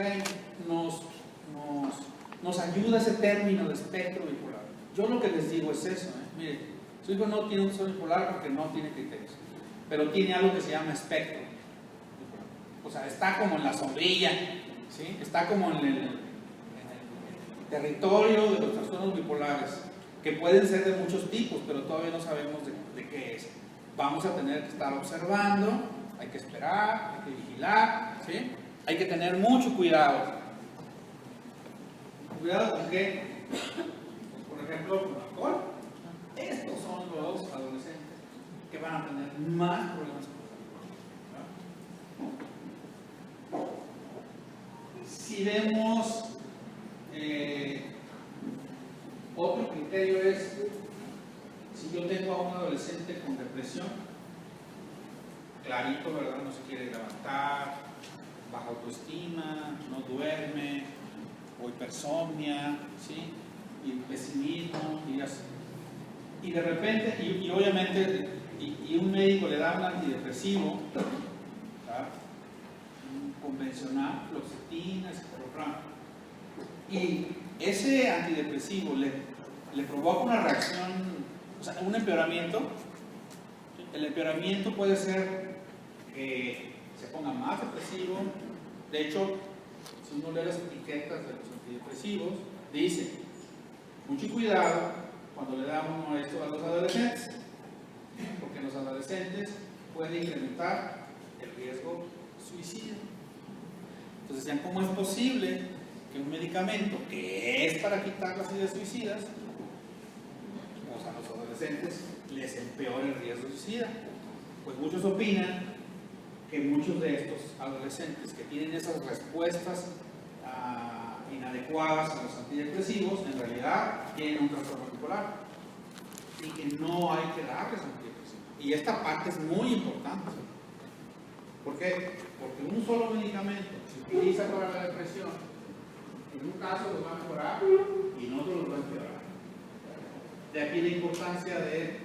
Speaker 3: nos ayuda ese término de espectro bipolar. Yo lo que les digo es eso, mire, su hijo no tiene un trastorno bipolar porque no tiene criterios, pero tiene algo que se llama espectro bipolar. O sea, está como en la sombrilla, ¿sí? Está como en el territorio de los trastornos bipolares, que pueden ser de muchos tipos, pero todavía no sabemos de qué es. Vamos a tener que estar observando, hay que esperar, hay que vigilar, ¿sí? Hay que tener mucho cuidado. ¿Cuidado con qué? Por ejemplo, con el alcohol. Estos son los adolescentes que van a tener más problemas con el alcohol. Si vemos otro criterio es si yo tengo a un adolescente con depresión, clarito, ¿verdad? No se quiere levantar, baja autoestima, no duerme, o hipersomnia, ¿sí? Y pesimismo, y así. Y de repente, y obviamente, y un médico le da un antidepresivo, ¿verdad? Un convencional, fluoxetina, citalopram, y ese antidepresivo le provoca una reacción, o sea, un empeoramiento. El empeoramiento puede ser que se ponga más depresivo. De hecho, si uno lee las etiquetas de los antidepresivos, dice, mucho cuidado cuando le damos uno esto a los adolescentes, porque en los adolescentes puede incrementar el riesgo suicida. Entonces, decían, ¿cómo es posible que un medicamento que es para quitar las ideas suicidas, o sea, a los adolescentes les empeora el riesgo suicida? Pues muchos opinan que muchos de estos adolescentes que tienen esas respuestas inadecuadas a los antidepresivos, en realidad tienen un trastorno bipolar y que no hay que darles antidepresivos. Y esta parte es muy importante. ¿Por qué? Porque un solo medicamento se utiliza para la depresión. En un caso los va a mejorar y en otro los va a empeorar. De aquí la importancia de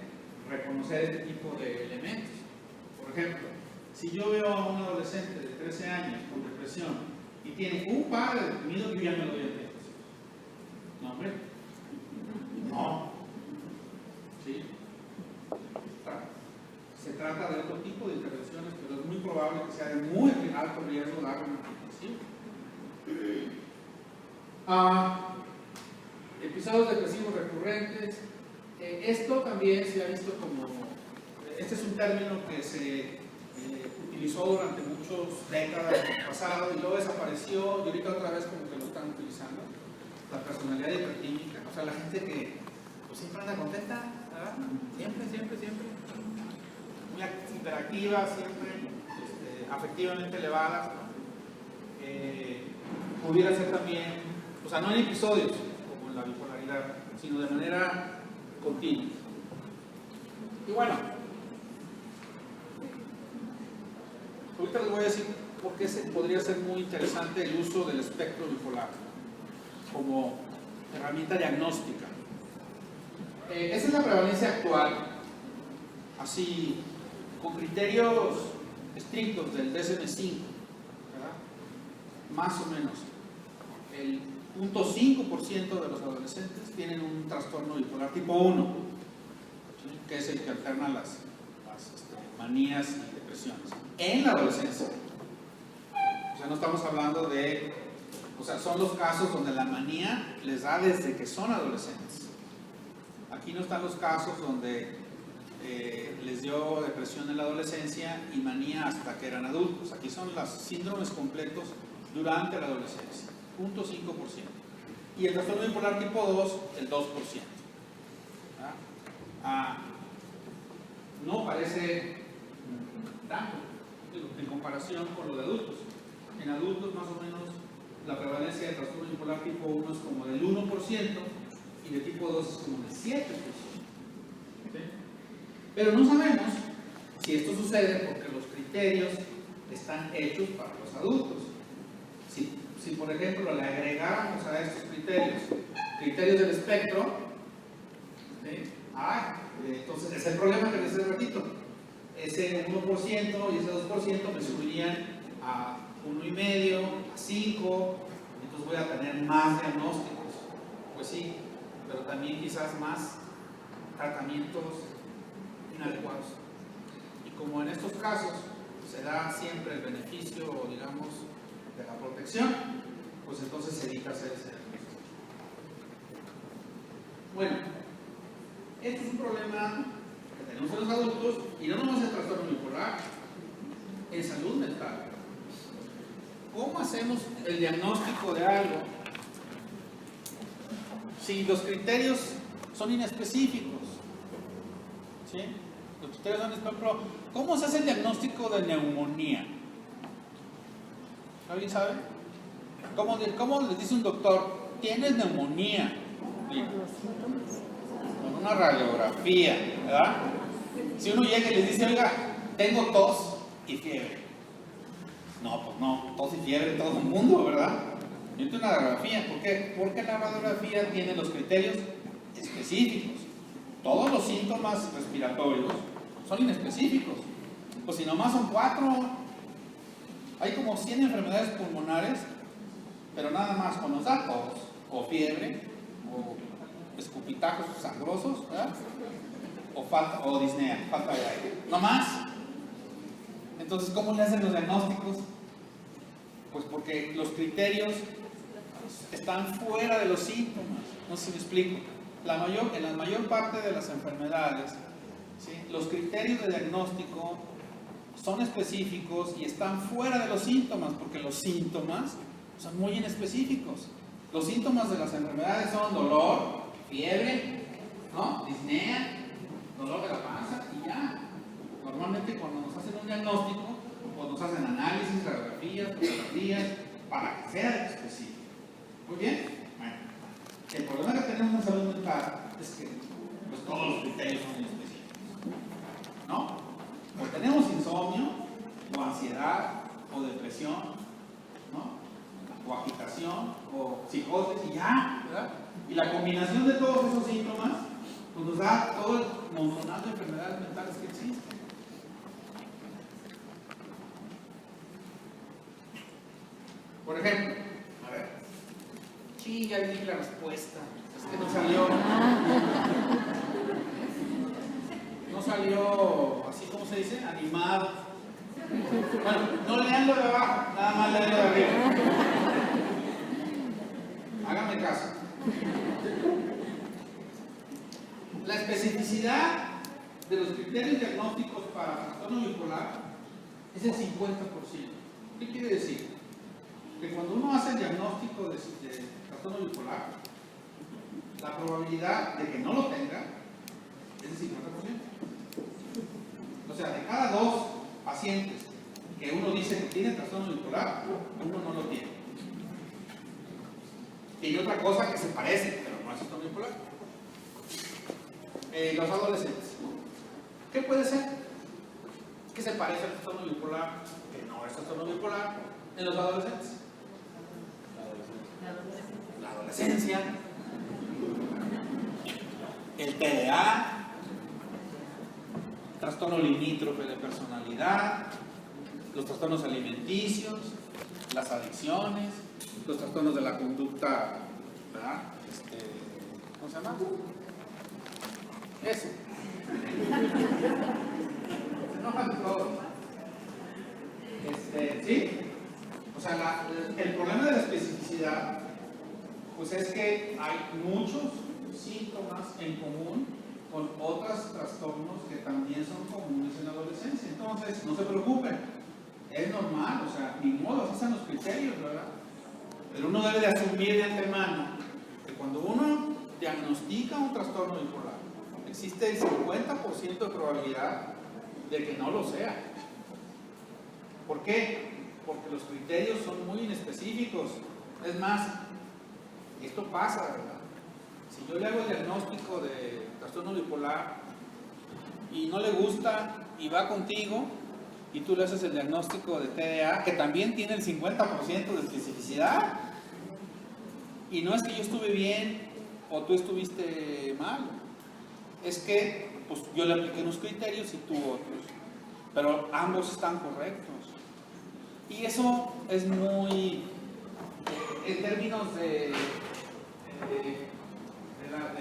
Speaker 3: reconocer este tipo de elementos. Por ejemplo, si yo veo a un adolescente de 13 años con depresión y tiene un par de deprimidos, yo ya me lo doy antidepresivos. ¿No, hombre? No. ¿Sí? Se trata de otro tipo de intervenciones, pero es muy probable que sea de muy alto riesgo darle un antidepresivo. Episodios depresivos recurrentes. Esto también se ha visto como, este es un término que se utilizó durante muchas décadas pasadas y luego desapareció y ahorita otra vez como que lo están utilizando. La personalidad hipertímica, o sea, la gente que pues, siempre anda contenta, ¿verdad? Siempre. Muy hiperactiva, siempre afectivamente elevada. Pudiera ser también, o sea, no en episodios como en la bipolaridad, sino de manera continua. Y bueno, ahorita les voy a decir por qué podría ser muy interesante el uso del espectro bipolar como herramienta diagnóstica. Esa es la prevalencia actual, así, con criterios estrictos del DSM-5, ¿verdad? Más o menos. El 0.5% de los adolescentes tienen un trastorno bipolar tipo 1, ¿sí? Que es el que alterna las manías y depresiones en la adolescencia. O sea, no estamos hablando de O sea, son los casos donde la manía les da desde que son adolescentes. Aquí no están los casos donde les dio depresión en la adolescencia y manía hasta que eran adultos. Aquí son los síndromes completos durante la adolescencia, 0.5%. Y el trastorno bipolar tipo 2, el 2%. No parece tanto en comparación con lo de adultos. En adultos más o menos la prevalencia de trastorno bipolar tipo 1 es como del 1% y de tipo 2 es como del 7%. ¿Sí? Pero no sabemos si esto sucede porque los criterios están hechos para los adultos. Si por ejemplo le agregáramos a estos criterios del espectro, ¿sí? Entonces es el problema que les decía hace ratito. Ese 1% y ese 2% me subirían a 1,5, a 5, entonces voy a tener más diagnósticos. Pues sí, pero también quizás más tratamientos inadecuados. Y como en estos casos se da siempre el beneficio, digamos, de la protección, pues entonces se evita hacer ese diagnóstico. Bueno, este es un problema que tenemos en los adultos y no nomás en trastorno bipolar, en salud mental. ¿Cómo hacemos el diagnóstico de algo si los criterios son inespecíficos? ¿Sí? Los criterios son inespecíficos. ¿Cómo se hace el diagnóstico de neumonía? ¿Alguien sabe? ¿Cómo les dice un doctor? Tienes neumonía. Con una radiografía, ¿verdad? Si uno llega y les dice, oiga, tengo tos y fiebre. No, pues no, tos y fiebre en todo el mundo, ¿verdad? Yo tengo una radiografía. ¿Por qué? Porque la radiografía tiene los criterios específicos. Todos los síntomas respiratorios son inespecíficos. Pues si nomás son 4, hay como 100 enfermedades pulmonares, pero nada más con los datos, o fiebre, o escupitajos sangrosos, ¿verdad? O disnea, falta de aire. No más. Entonces, ¿cómo le hacen los diagnósticos? Pues porque los criterios están fuera de los síntomas. No sé si me explico. En la mayor parte de las enfermedades, ¿sí?, los criterios de diagnóstico son específicos y están fuera de los síntomas, porque los síntomas son muy inespecíficos. Los síntomas de las enfermedades son dolor, fiebre, ¿no?, disnea, dolor de la panza y ya. Normalmente cuando nos hacen un diagnóstico, pues nos hacen análisis, radiografías, fotografías, para que sea específico. Muy bien. Bueno, el problema que tenemos en salud mental es que pues, todos los criterios son inespecíficos, ¿no? O tenemos insomnio, o ansiedad, o depresión, ¿no?, o agitación, o psicosis y ya, ¿verdad? Y la combinación de todos esos síntomas pues nos da todo el montonal de enfermedades mentales que existen. Por ejemplo, a ver, sí, ya dije la respuesta, es que no salió así como se dice, animado. Bueno, no lean lo de abajo, nada más lean lo de arriba. Háganme caso. La especificidad de los criterios diagnósticos para trastorno bipolar es el 50%. ¿Qué quiere decir? Que cuando uno hace el diagnóstico de trastorno bipolar, la probabilidad de que no lo tenga es el 50%. O sea, de cada 2 pacientes que uno dice que tiene trastorno bipolar, uno no lo tiene. Y hay otra cosa que se parece, pero no es trastorno bipolar. Los adolescentes. ¿Qué puede ser? ¿Qué se parece al trastorno bipolar? Que no es trastorno bipolar en los adolescentes. La adolescencia, el TDA, trastorno limítrofe de personalidad, los trastornos alimenticios, las adicciones, los trastornos de la conducta, ¿verdad? ¿Cómo se llama? Eso. Se enojan todos. ¿Sí? O sea, el problema de la especificidad muchos síntomas en común con otros trastornos que también son comunes en la adolescencia. Entonces, no se preocupen, es normal, o sea, ni modo, así son los criterios, ¿verdad? Pero uno debe de asumir de antemano que cuando uno diagnostica un trastorno bipolar, existe el 50% de probabilidad de que no lo sea. ¿Por qué? Porque los criterios son muy inespecíficos. Es más, esto pasa, ¿verdad? Si yo le hago el diagnóstico de trastorno bipolar y no le gusta y va contigo y tú le haces el diagnóstico de TDA, que también tiene el 50% de especificidad, y no es que yo estuve bien o tú estuviste mal, es que pues, yo le apliqué unos criterios y tú otros, pero ambos están correctos. Y eso es muy, en términos de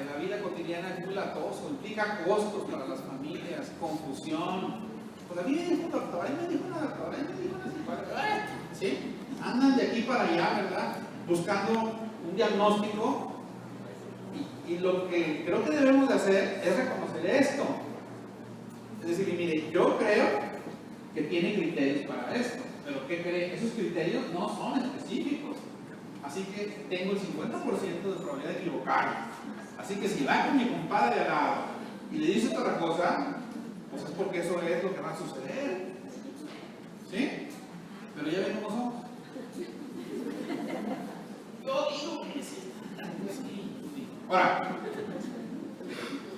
Speaker 3: la vida cotidiana, es muy latoso, implica costos para las familias, confusión. Pues a mí me dijo un doctor, ahí me dijo una doctora, ahí me dijo una psicóloga, ¿sí? Andan de aquí para allá, ¿verdad? Buscando un diagnóstico, y lo que creo que debemos de hacer es reconocer esto. Es decir, mire, yo creo que tiene criterios para esto, pero ¿qué cree? Esos criterios no son específicos, así que tengo el 50% de probabilidad de equivocarme. Así que si va con mi compadre al lado y le dice otra cosa, pues es porque eso es lo que va a suceder, ¿sí? Pero ya ven cómo somos. Yo digo que sí. Ahora,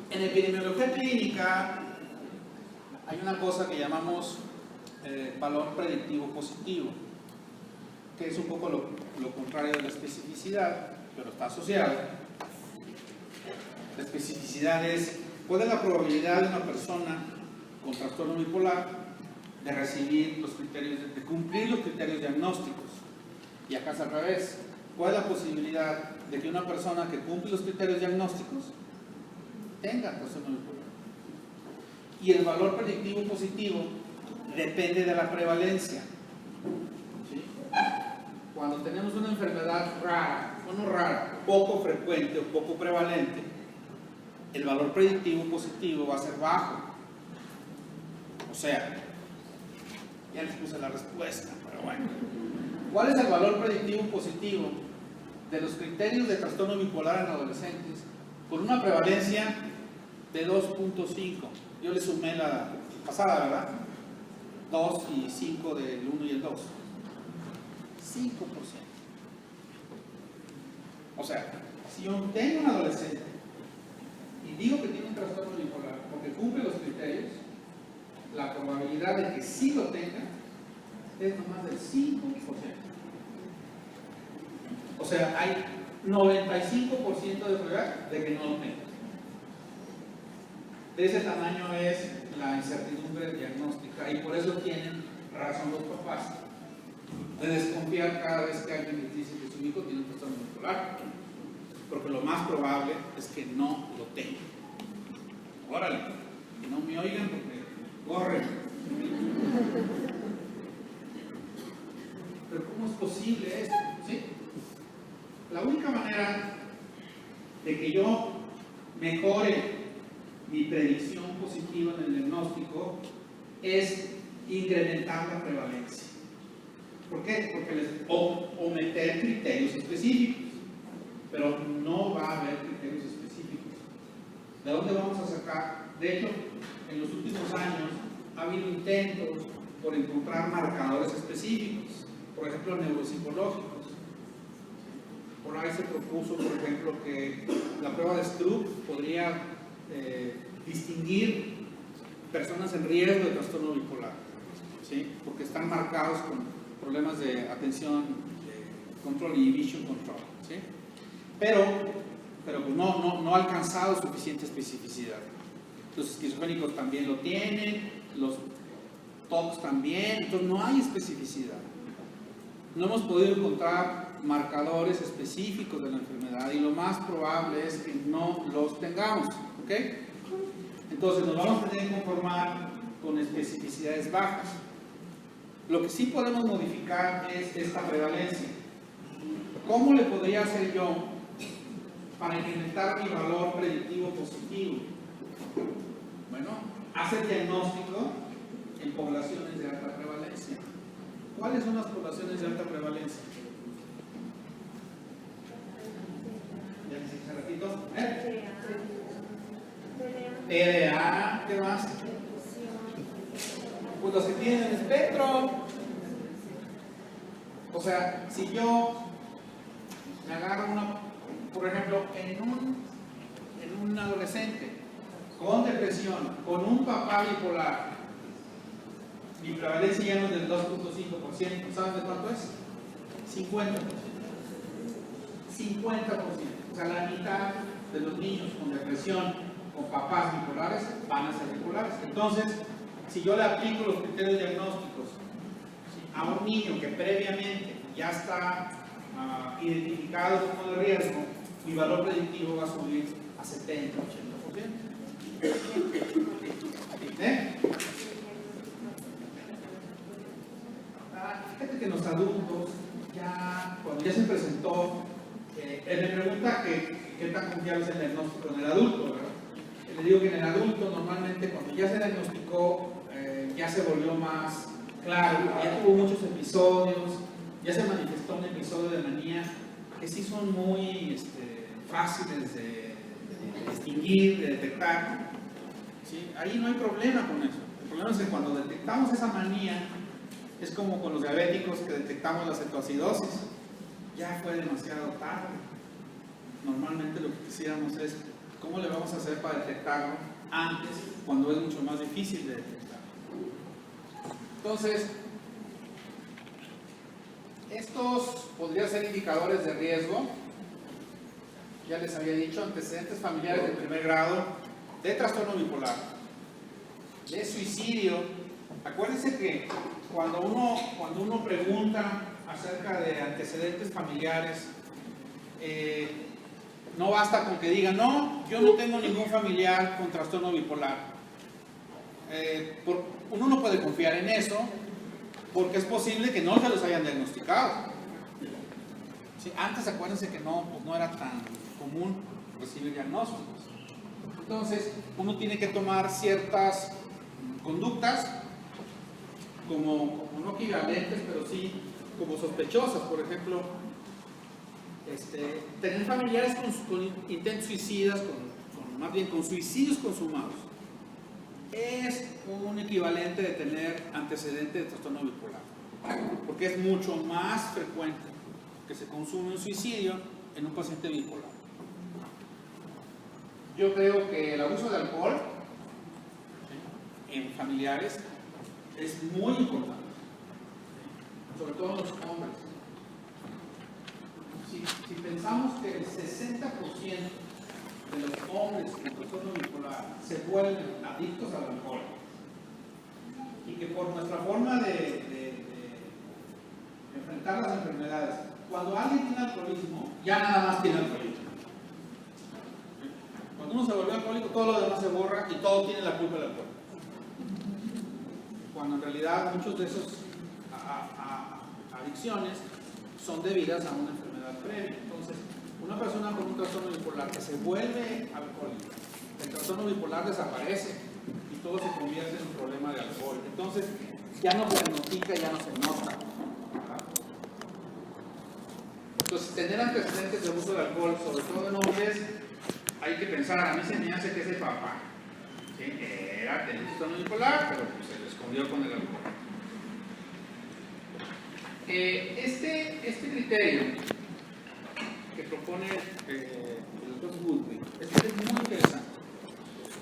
Speaker 3: en epidemiología clínica hay una cosa que llamamos valor predictivo positivo, que es un poco lo contrario de la especificidad, pero está asociado. La especificidad es cuál es la probabilidad de una persona con trastorno bipolar de recibir los criterios, de cumplir los criterios diagnósticos. Y acá es al revés. ¿Cuál es la posibilidad de que una persona que cumple los criterios diagnósticos tenga trastorno bipolar? Y el valor predictivo positivo depende de la prevalencia. ¿Sí? Cuando tenemos una enfermedad rara, o no rara, poco frecuente o poco prevalente, el valor predictivo positivo va a ser bajo. O sea, ya les puse la respuesta, pero bueno. ¿Cuál es el valor predictivo positivo de los criterios de trastorno bipolar en adolescentes con una prevalencia de 2.5? Yo le sumé la pasada, ¿verdad? 2 y 5 del 1 y el 2. 5%. O sea, si yo tengo un adolescente y digo que tiene un trastorno bipolar porque cumple los criterios, la probabilidad de que sí lo tenga es nomás del 5%. O sea, hay 95% de probabilidad de que no lo tenga. De ese tamaño es la incertidumbre diagnóstica, y por eso tienen razón los papás de desconfiar cada vez que alguien les dice que su hijo tiene un trastorno bipolar, porque lo más probable es que no lo tenga. Órale, que no me oigan porque corren. Pero ¿cómo es posible esto? ¿Sí? La única manera de que yo mejore mi predicción positiva en el diagnóstico es incrementar la prevalencia. ¿Por qué? Porque o meter criterios específicos, pero no va a haber criterios específicos. ¿De dónde vamos a sacar? De hecho, en los últimos años ha habido intentos por encontrar marcadores específicos, por ejemplo neuropsicológicos. Por ahí se propuso, por ejemplo, que la prueba de Stroop podría distinguir personas en riesgo de trastorno bipolar, ¿sí? Porque están marcados con problemas de atención, de control y vision control, ¿sí? Pero pues no ha alcanzado suficiente especificidad. Los esquizofrénicos también lo tienen, los TOCs también, entonces no hay especificidad. No hemos podido encontrar marcadores específicos de la enfermedad, y lo más probable es que no los tengamos, ¿ok? Entonces nos vamos a tener que conformar con especificidades bajas. Lo que sí podemos modificar es esta prevalencia. ¿Cómo le podría hacer yo para incrementar mi valor predictivo positivo? Bueno, hace diagnóstico en poblaciones de alta prevalencia. ¿Cuáles son las poblaciones de alta prevalencia? Ya les dije hace ratito. TDA, ¿qué más? Pues los que tienen el espectro. O sea, si yo me agarro por ejemplo, en un adolescente con depresión, con un papá bipolar, mi prevalencia ya no es del 2.5%, ¿saben de cuánto es? 50%. 50%. O sea, la mitad de los niños con depresión, con papás bipolares, van a ser bipolares. Entonces, si yo le aplico los criterios diagnósticos a un niño que previamente ya está identificado como de riesgo, mi valor predictivo va a subir a 70-80%. Fíjate que en los adultos, cuando ya se presentó, me pregunta qué tan confiable es el diagnóstico en el adulto, ¿verdad? Le digo que en el adulto normalmente cuando ya se diagnosticó, ya se volvió más claro, ya tuvo muchos episodios, ya se manifestó un episodio de manía que sí son muy fáciles de distinguir, de detectar. ¿Sí? Ahí no hay problema con eso. El problema es que cuando detectamos esa manía, es como con los diabéticos que detectamos la cetoacidosis. Ya fue demasiado tarde. Normalmente lo que quisiéramos es, ¿cómo le vamos a hacer para detectarlo antes, cuando es mucho más difícil de detectar? Entonces, estos podrían ser indicadores de riesgo. Ya les había dicho, antecedentes familiares de primer grado, de trastorno bipolar, de suicidio. Acuérdense que cuando uno pregunta acerca de antecedentes familiares, no basta con que digan, no, yo no tengo ningún familiar con trastorno bipolar. Uno no puede confiar en eso, porque es posible que no se los hayan diagnosticado. ¿Sí? Antes acuérdense que no era tan común recibir diagnósticos. Entonces, uno tiene que tomar ciertas conductas como no equivalentes, pero sí como sospechosas. Por ejemplo, tener familiares con intentos suicidas, más bien con suicidios consumados, es un equivalente de tener antecedente de trastorno bipolar, porque es mucho más frecuente que se consume un suicidio en un paciente bipolar. Yo creo que el abuso de alcohol en familiares es muy importante, sobre todo en los hombres. Si pensamos que el 60% de los hombres con trastorno bipolar se vuelven adictos al alcohol, y que por nuestra forma de enfrentar las enfermedades, cuando alguien tiene alcoholismo, ya nada más tiene alcoholismo. Cuando uno se vuelve alcohólico, todo lo demás se borra y todo tiene la culpa del alcohol. Cuando en realidad muchos de esos adicciones son debidas a una enfermedad previa. Entonces, una persona con un trastorno bipolar que se vuelve alcohólica, el trastorno bipolar desaparece y todo se convierte en un problema de alcohol. Entonces, ya no se diagnostica, ya no se nota. ¿Verdad? Entonces, tener antecedentes de abuso de alcohol, sobre todo en hombres, hay que pensar, a mí se me hace que ese papá, ¿sí?, era de trastorno bipolar, pero pues, se lo escondió con el alcohol. Este criterio que propone el doctor Woodward es muy interesante,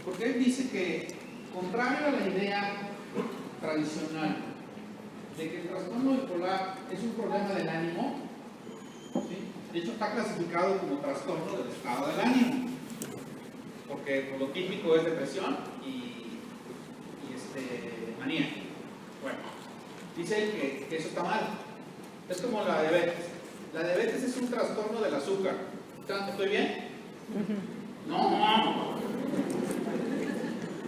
Speaker 3: porque él dice que, contrario a la idea tradicional de que el trastorno bipolar es un problema del ánimo, ¿sí?, de hecho está clasificado como trastorno del estado del ánimo, porque pues, lo típico es depresión y manía. Bueno, dice él que eso está mal. Es como la diabetes. La diabetes es un trastorno del azúcar. ¿Estoy bien? No.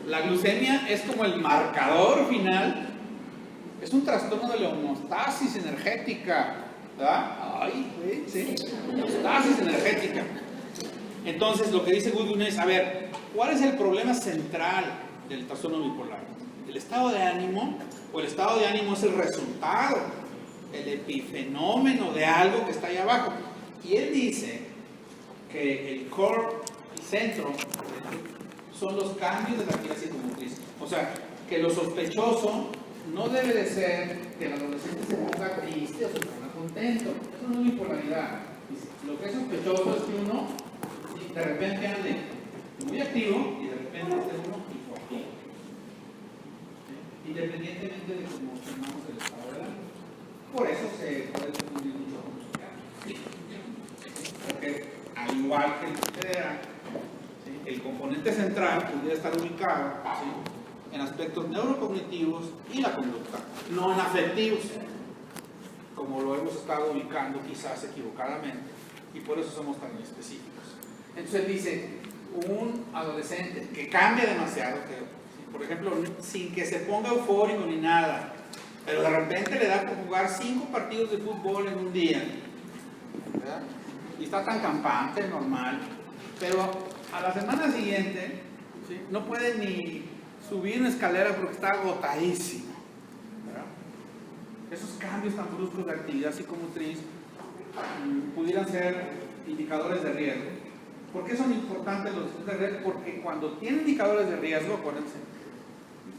Speaker 3: La glucemia es como el marcador final. Es un trastorno de la homeostasis energética. ¿Verdad? Ay, sí. Homeostasis energética. Entonces, lo que dice Goodwin es, a ver, ¿cuál es el problema central del trastorno bipolar? ¿El estado de ánimo? ¿O el estado de ánimo es el resultado, el epifenómeno de algo que está ahí abajo? Y él dice que el core, el centro, son los cambios de la actividad psicomotriz. O sea, que lo sospechoso no debe de ser que el adolescente se ponga triste o se ponga contento. Eso no es bipolaridad. Lo que es sospechoso es que uno de repente ande muy activo y de repente esté uno hipoactivo. ¿Sí? Independientemente de cómo tomamos el estado de ánimo. Por eso se puede confundir mucho con los cambios. Porque al igual que el TDA, ¿sí?, el componente central pudiera estar ubicado, ¿sí?, en aspectos neurocognitivos y la conducta, no en afectivos, como lo hemos estado ubicando quizás equivocadamente, y por eso somos tan específicos. Entonces él dice, un adolescente que cambia demasiado, que, por ejemplo, sin que se ponga eufórico ni nada, pero de repente le da por jugar 5 partidos de fútbol en un día, ¿verdad?, y está tan campante, normal, pero a la semana siguiente, ¿sí?, no puede ni subir una escalera porque está agotadísimo, ¿verdad? Esos cambios tan bruscos de actividad psicomotriz pudieran ser indicadores de riesgo. ¿Por qué son importantes los indicadores de riesgo? Porque cuando tienen indicadores de riesgo, acuérdense,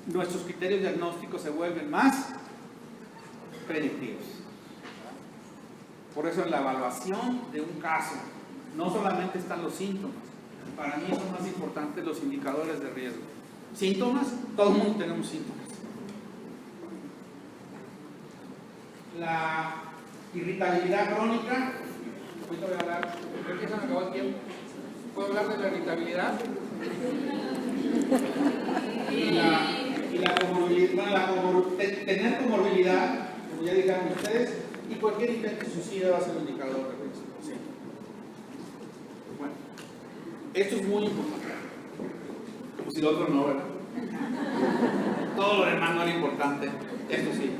Speaker 3: nuestros criterios diagnósticos se vuelven más predictivos. Por eso en la evaluación de un caso no solamente están los síntomas, para mí son más importantes los indicadores de riesgo. Síntomas, todo el mundo tenemos síntomas. La irritabilidad crónica, ahorita voy a hablar, creo que se me acabó el tiempo. ¿Puedo hablar de la irritabilidad? Y la comorbilidad, tener comorbilidad, como ya dijeron ustedes, y cualquier intento suicida va a ser un indicador de riesgo. ¿Sí? Bueno, esto es muy importante. Como si lo otro no, ¿verdad? Todo lo demás no era importante, esto sí.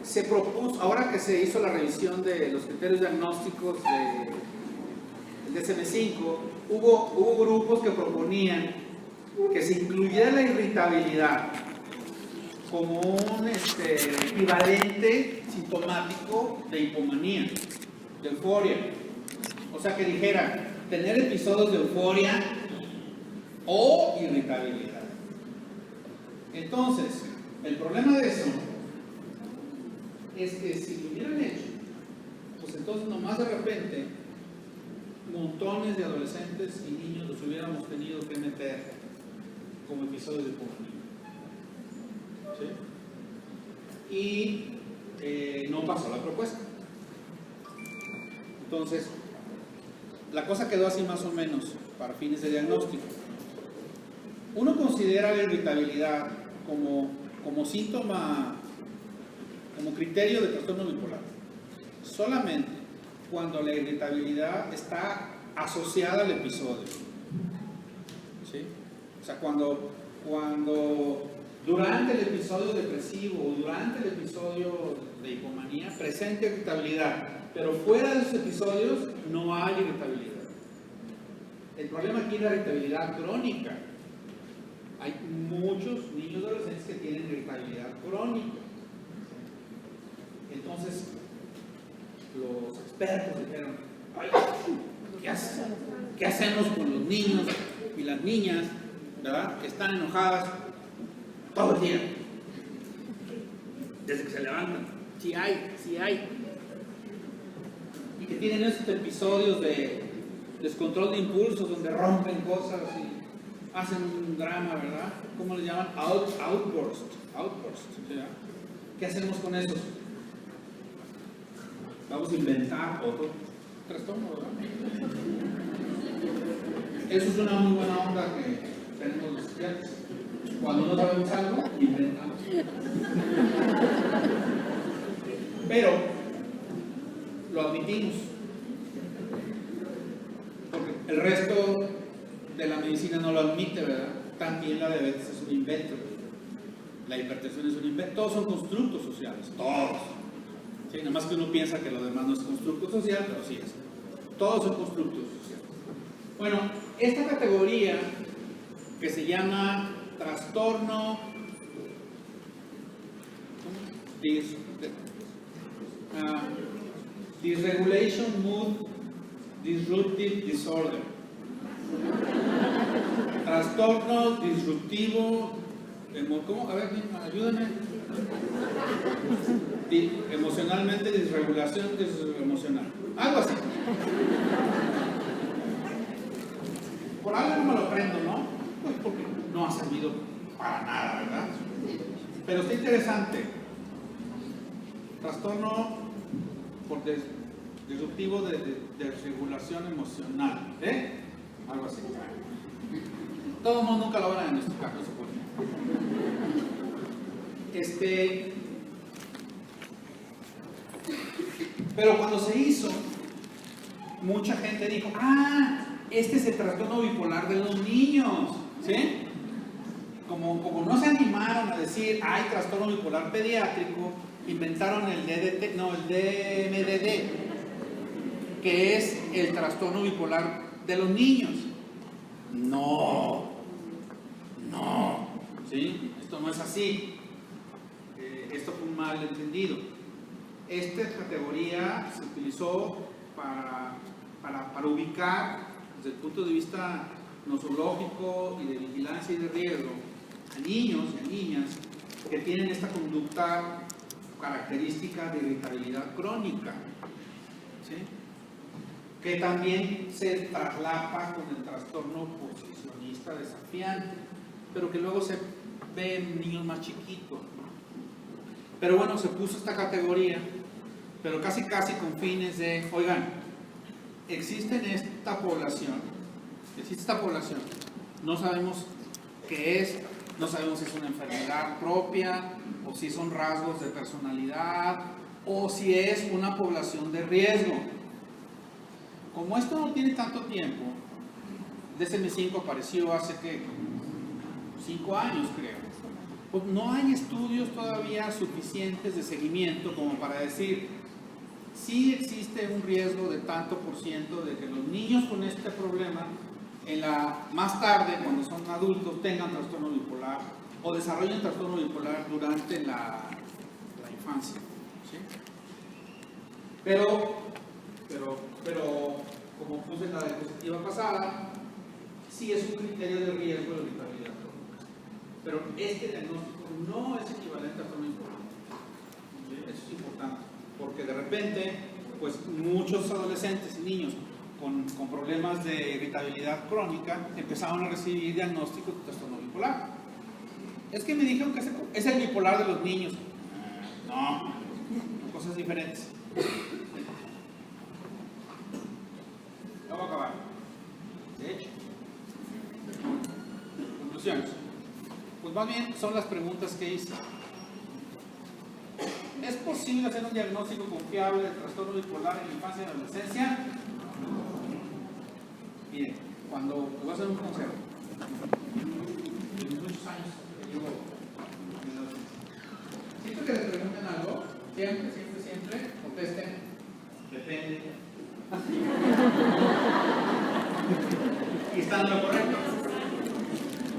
Speaker 3: Se propuso, ahora que se hizo la revisión de los criterios diagnósticos del DSM-5, hubo grupos que proponían que se incluyera la irritabilidad como un equivalente sintomático de hipomanía, de euforia. O sea, que dijera, tener episodios de euforia o irritabilidad. Entonces, el problema de eso es que si lo hubieran hecho, pues entonces nomás de repente montones de adolescentes y niños los hubiéramos tenido que meter como episodios de hipomanía. ¿Sí? Y no pasó la propuesta. Entonces, la cosa quedó así más o menos para fines de diagnóstico. Uno considera la irritabilidad como síntoma, como criterio de trastorno bipolar, solamente cuando la irritabilidad está asociada al episodio. ¿Sí? O sea, cuando durante el episodio depresivo o durante el episodio de hipomanía presenta irritabilidad, pero fuera de esos episodios no hay irritabilidad. El problema aquí es la irritabilidad crónica. Hay muchos niños y adolescentes que tienen irritabilidad crónica. Entonces, los expertos dijeron, ay, ¿qué hacemos con los niños y las niñas, ¿verdad?, que están enojadas todo el día, desde que se levantan? Sí hay. Y que tienen esos episodios de descontrol de impulsos donde rompen cosas y hacen un drama, ¿verdad? ¿Cómo le llaman? Outburst, ¿verdad? ¿Qué hacemos con esos? Vamos a inventar otro trastorno, ¿verdad? Eso es una muy buena onda que tenemos los estudiantes. Cuando no sabemos algo, inventamos. Pero lo admitimos, porque el resto de la medicina no lo admite, ¿verdad? También la diabetes es un invento, la hipertensión es un invento, todos son constructos sociales, todos. Sí, nada más que uno piensa que lo demás no es constructo social, pero sí es. todos son constructos sociales. Bueno, esta categoría que se llama trastorno Dysregulation Mood Disruptive Disorder. Trastorno disruptivo, ¿cómo? A ver, ayúdame. Emocionalmente, disregulación emocional. Algo así. Por algo no me lo prendo, ¿no? Pues porque no ha servido para nada, ¿verdad? Pero está interesante. Trastorno por disruptivo de desregulación emocional, ¿eh? Algo así. Todo el mundo nunca lo van a diagnosticar, no se puede. Pero cuando se hizo, mucha gente dijo, este es el trastorno bipolar de los niños, ¿sí? Como no se animaron a decir, hay trastorno bipolar pediátrico, inventaron el DMDD, que es el trastorno bipolar de los niños. No, ¿sí? Esto no es así. Esto fue un malentendido. Esta categoría se utilizó para ubicar, desde el punto de vista nosológico y de vigilancia y de riesgo, a niños y a niñas que tienen esta conducta característica de irritabilidad crónica, ¿sí? Que también se traslapa con el trastorno posicionista desafiante, pero que luego se ve en niños más chiquitos, ¿no? Pero bueno, se puso esta categoría, pero casi con fines de, oigan, existe esta población, no sabemos qué es, no sabemos si es una enfermedad propia, o si son rasgos de personalidad, o si es una población de riesgo. Como esto no tiene tanto tiempo, DSM-5 apareció hace, ¿qué? 5 años, creo. Pues no hay estudios todavía suficientes de seguimiento como para decir si existe un riesgo de tanto por ciento de que los niños con este problema más tarde, cuando son adultos, tengan trastorno bipolar o desarrollen trastorno bipolar durante la infancia, ¿sí? Pero como puse en la diapositiva pasada, sí es un criterio de riesgo de irritabilidad crónica. Pero este diagnóstico no es equivalente a trastorno bipolar. ¿Sí? Eso es importante, porque de repente, pues muchos adolescentes y niños con problemas de irritabilidad crónica empezaron a recibir diagnósticos de trastorno bipolar. Es que me dijeron que es el bipolar de los niños. No, son cosas diferentes. Ya voy a acabar. De hecho, conclusiones. Pues más bien son las preguntas que hice. ¿Es posible hacer un diagnóstico confiable de trastorno bipolar en la infancia y la adolescencia? Miren, les voy a hacer un consejo. En muchos años que llevo en la adolescencia. Siempre que les pregunten algo, siempre contesten, depende. Y están en lo correcto.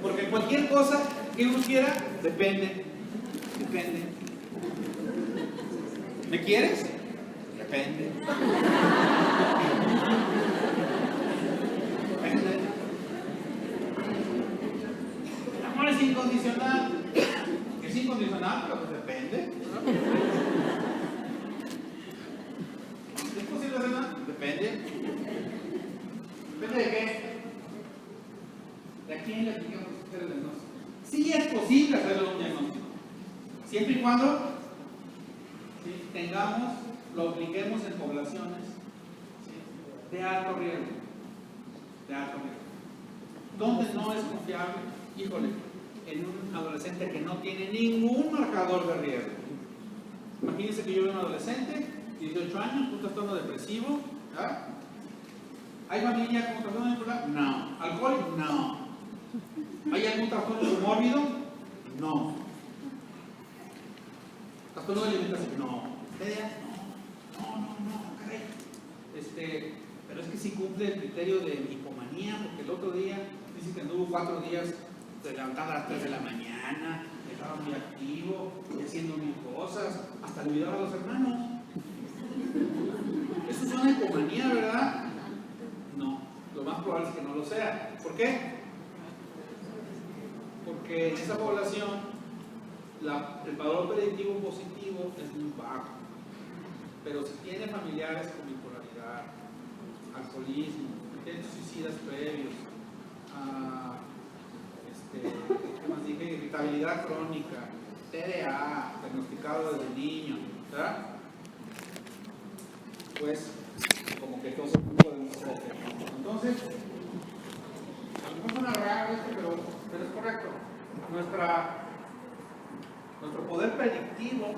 Speaker 3: Porque cualquier cosa que uno quiera, depende. ¿Me quieres? Depende. El amor es incondicional. Es incondicional, pero pues depende. ¿Es posible hacerlo? Depende. ¿Depende de qué? ¿De a quién le aplicamos el diagnóstico? Sí es posible hacerlo un diagnóstico. Siempre y cuando lo apliquemos en poblaciones, ¿sí?, de alto riesgo. ¿Dónde no es confiable? Híjole, en un adolescente que no tiene ningún marcador de riesgo. Imagínense que yo veo un adolescente, 18 años, un trastorno depresivo, ¿verdad? ¿Hay familia con trastorno bipolar? No. ¿Alcohol? No. ¿Hay algún trastorno mórbido? No. ¿Trastorno de alimentación? No. ¿Media? No, caray. pero es que sí cumple el criterio de hipomanía, porque el otro día dice que anduvo 4 días se levantaba a las 3 de la mañana, estaba muy activo, y haciendo mil cosas, hasta le olvidaba a los hermanos. Eso es una hipomanía, ¿verdad? No, lo más probable es que no lo sea. ¿Por qué? Porque en esa población el valor predictivo positivo es muy bajo. Pero si tiene familiares con bipolaridad, alcoholismo, intentos suicidas previos, ¿qué más dije? Irritabilidad crónica, TDA, diagnosticado desde niño, ¿verdad? Pues, como que todo eso podemos hacer. Entonces, a lo mejor suena raro esto, pero es correcto. Nuestro poder predictivo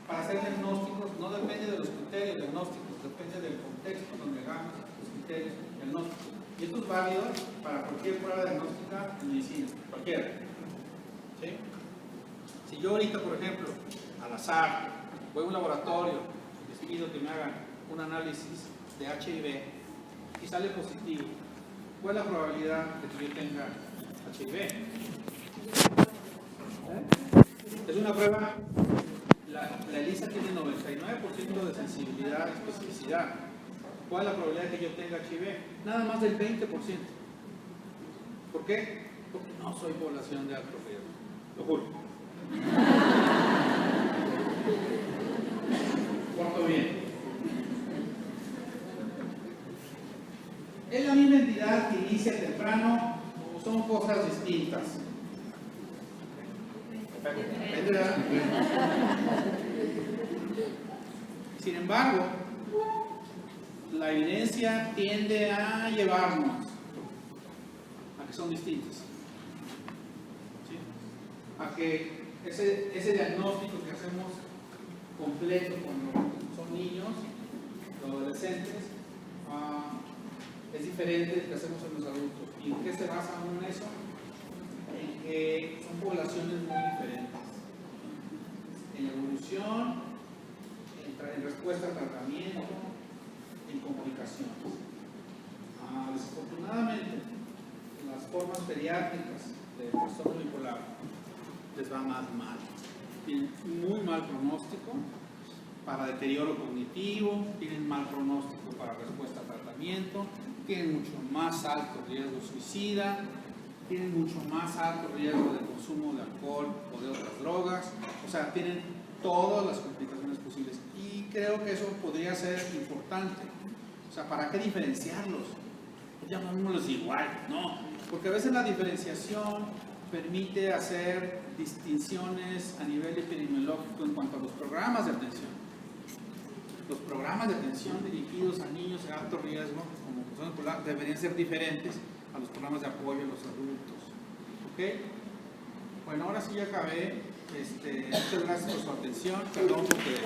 Speaker 3: para hacer diagnósticos no depende de los criterios diagnósticos, depende del contexto donde hagamos los criterios diagnósticos. Y esto es válido para cualquier prueba diagnóstica en medicina, cualquiera. ¿Sí? Si yo ahorita, por ejemplo, al azar, voy a un laboratorio y les pido que me hagan un análisis de HIV y sale positivo, ¿cuál es la probabilidad de que yo tenga HIV? Es una prueba, la ELISA tiene 99% de sensibilidad y especificidad. ¿Cuál es la probabilidad de que yo tenga HIV? Nada más del 20%. ¿Por qué? Porque no soy población de alto riesgo. Lo juro. Cuarto bien. Es la misma entidad que inicia temprano, o son cosas distintas. Sin embargo, la evidencia tiende a llevarnos a que son distintas, ¿sí? A que ese diagnóstico que hacemos completo cuando son niños o adolescentes es diferente del que hacemos en los adultos. ¿Y en qué se basa aún eso? En que son poblaciones muy diferentes en la evolución, en respuesta al tratamiento, en complicaciones. Desafortunadamente, las formas pediátricas de trastorno bipolar les va más mal. Tienen muy mal pronóstico para deterioro cognitivo, tienen mal pronóstico para respuesta al tratamiento, tienen mucho más alto riesgo suicida, tienen mucho más alto riesgo de consumo de alcohol o de otras drogas, o sea, tienen todas las complicaciones posibles. Y creo que eso podría ser importante. O sea, ¿para qué diferenciarlos? Llamémoslos igual, no, porque a veces la diferenciación permite hacer distinciones a nivel epidemiológico en cuanto a los programas de atención. Los programas de atención dirigidos a niños de alto riesgo, como trastorno bipolar, deberían ser diferentes a los programas de apoyo a los adultos. ¿Ok? Bueno, ahora sí ya acabé. Muchas gracias por su atención. Perdón porque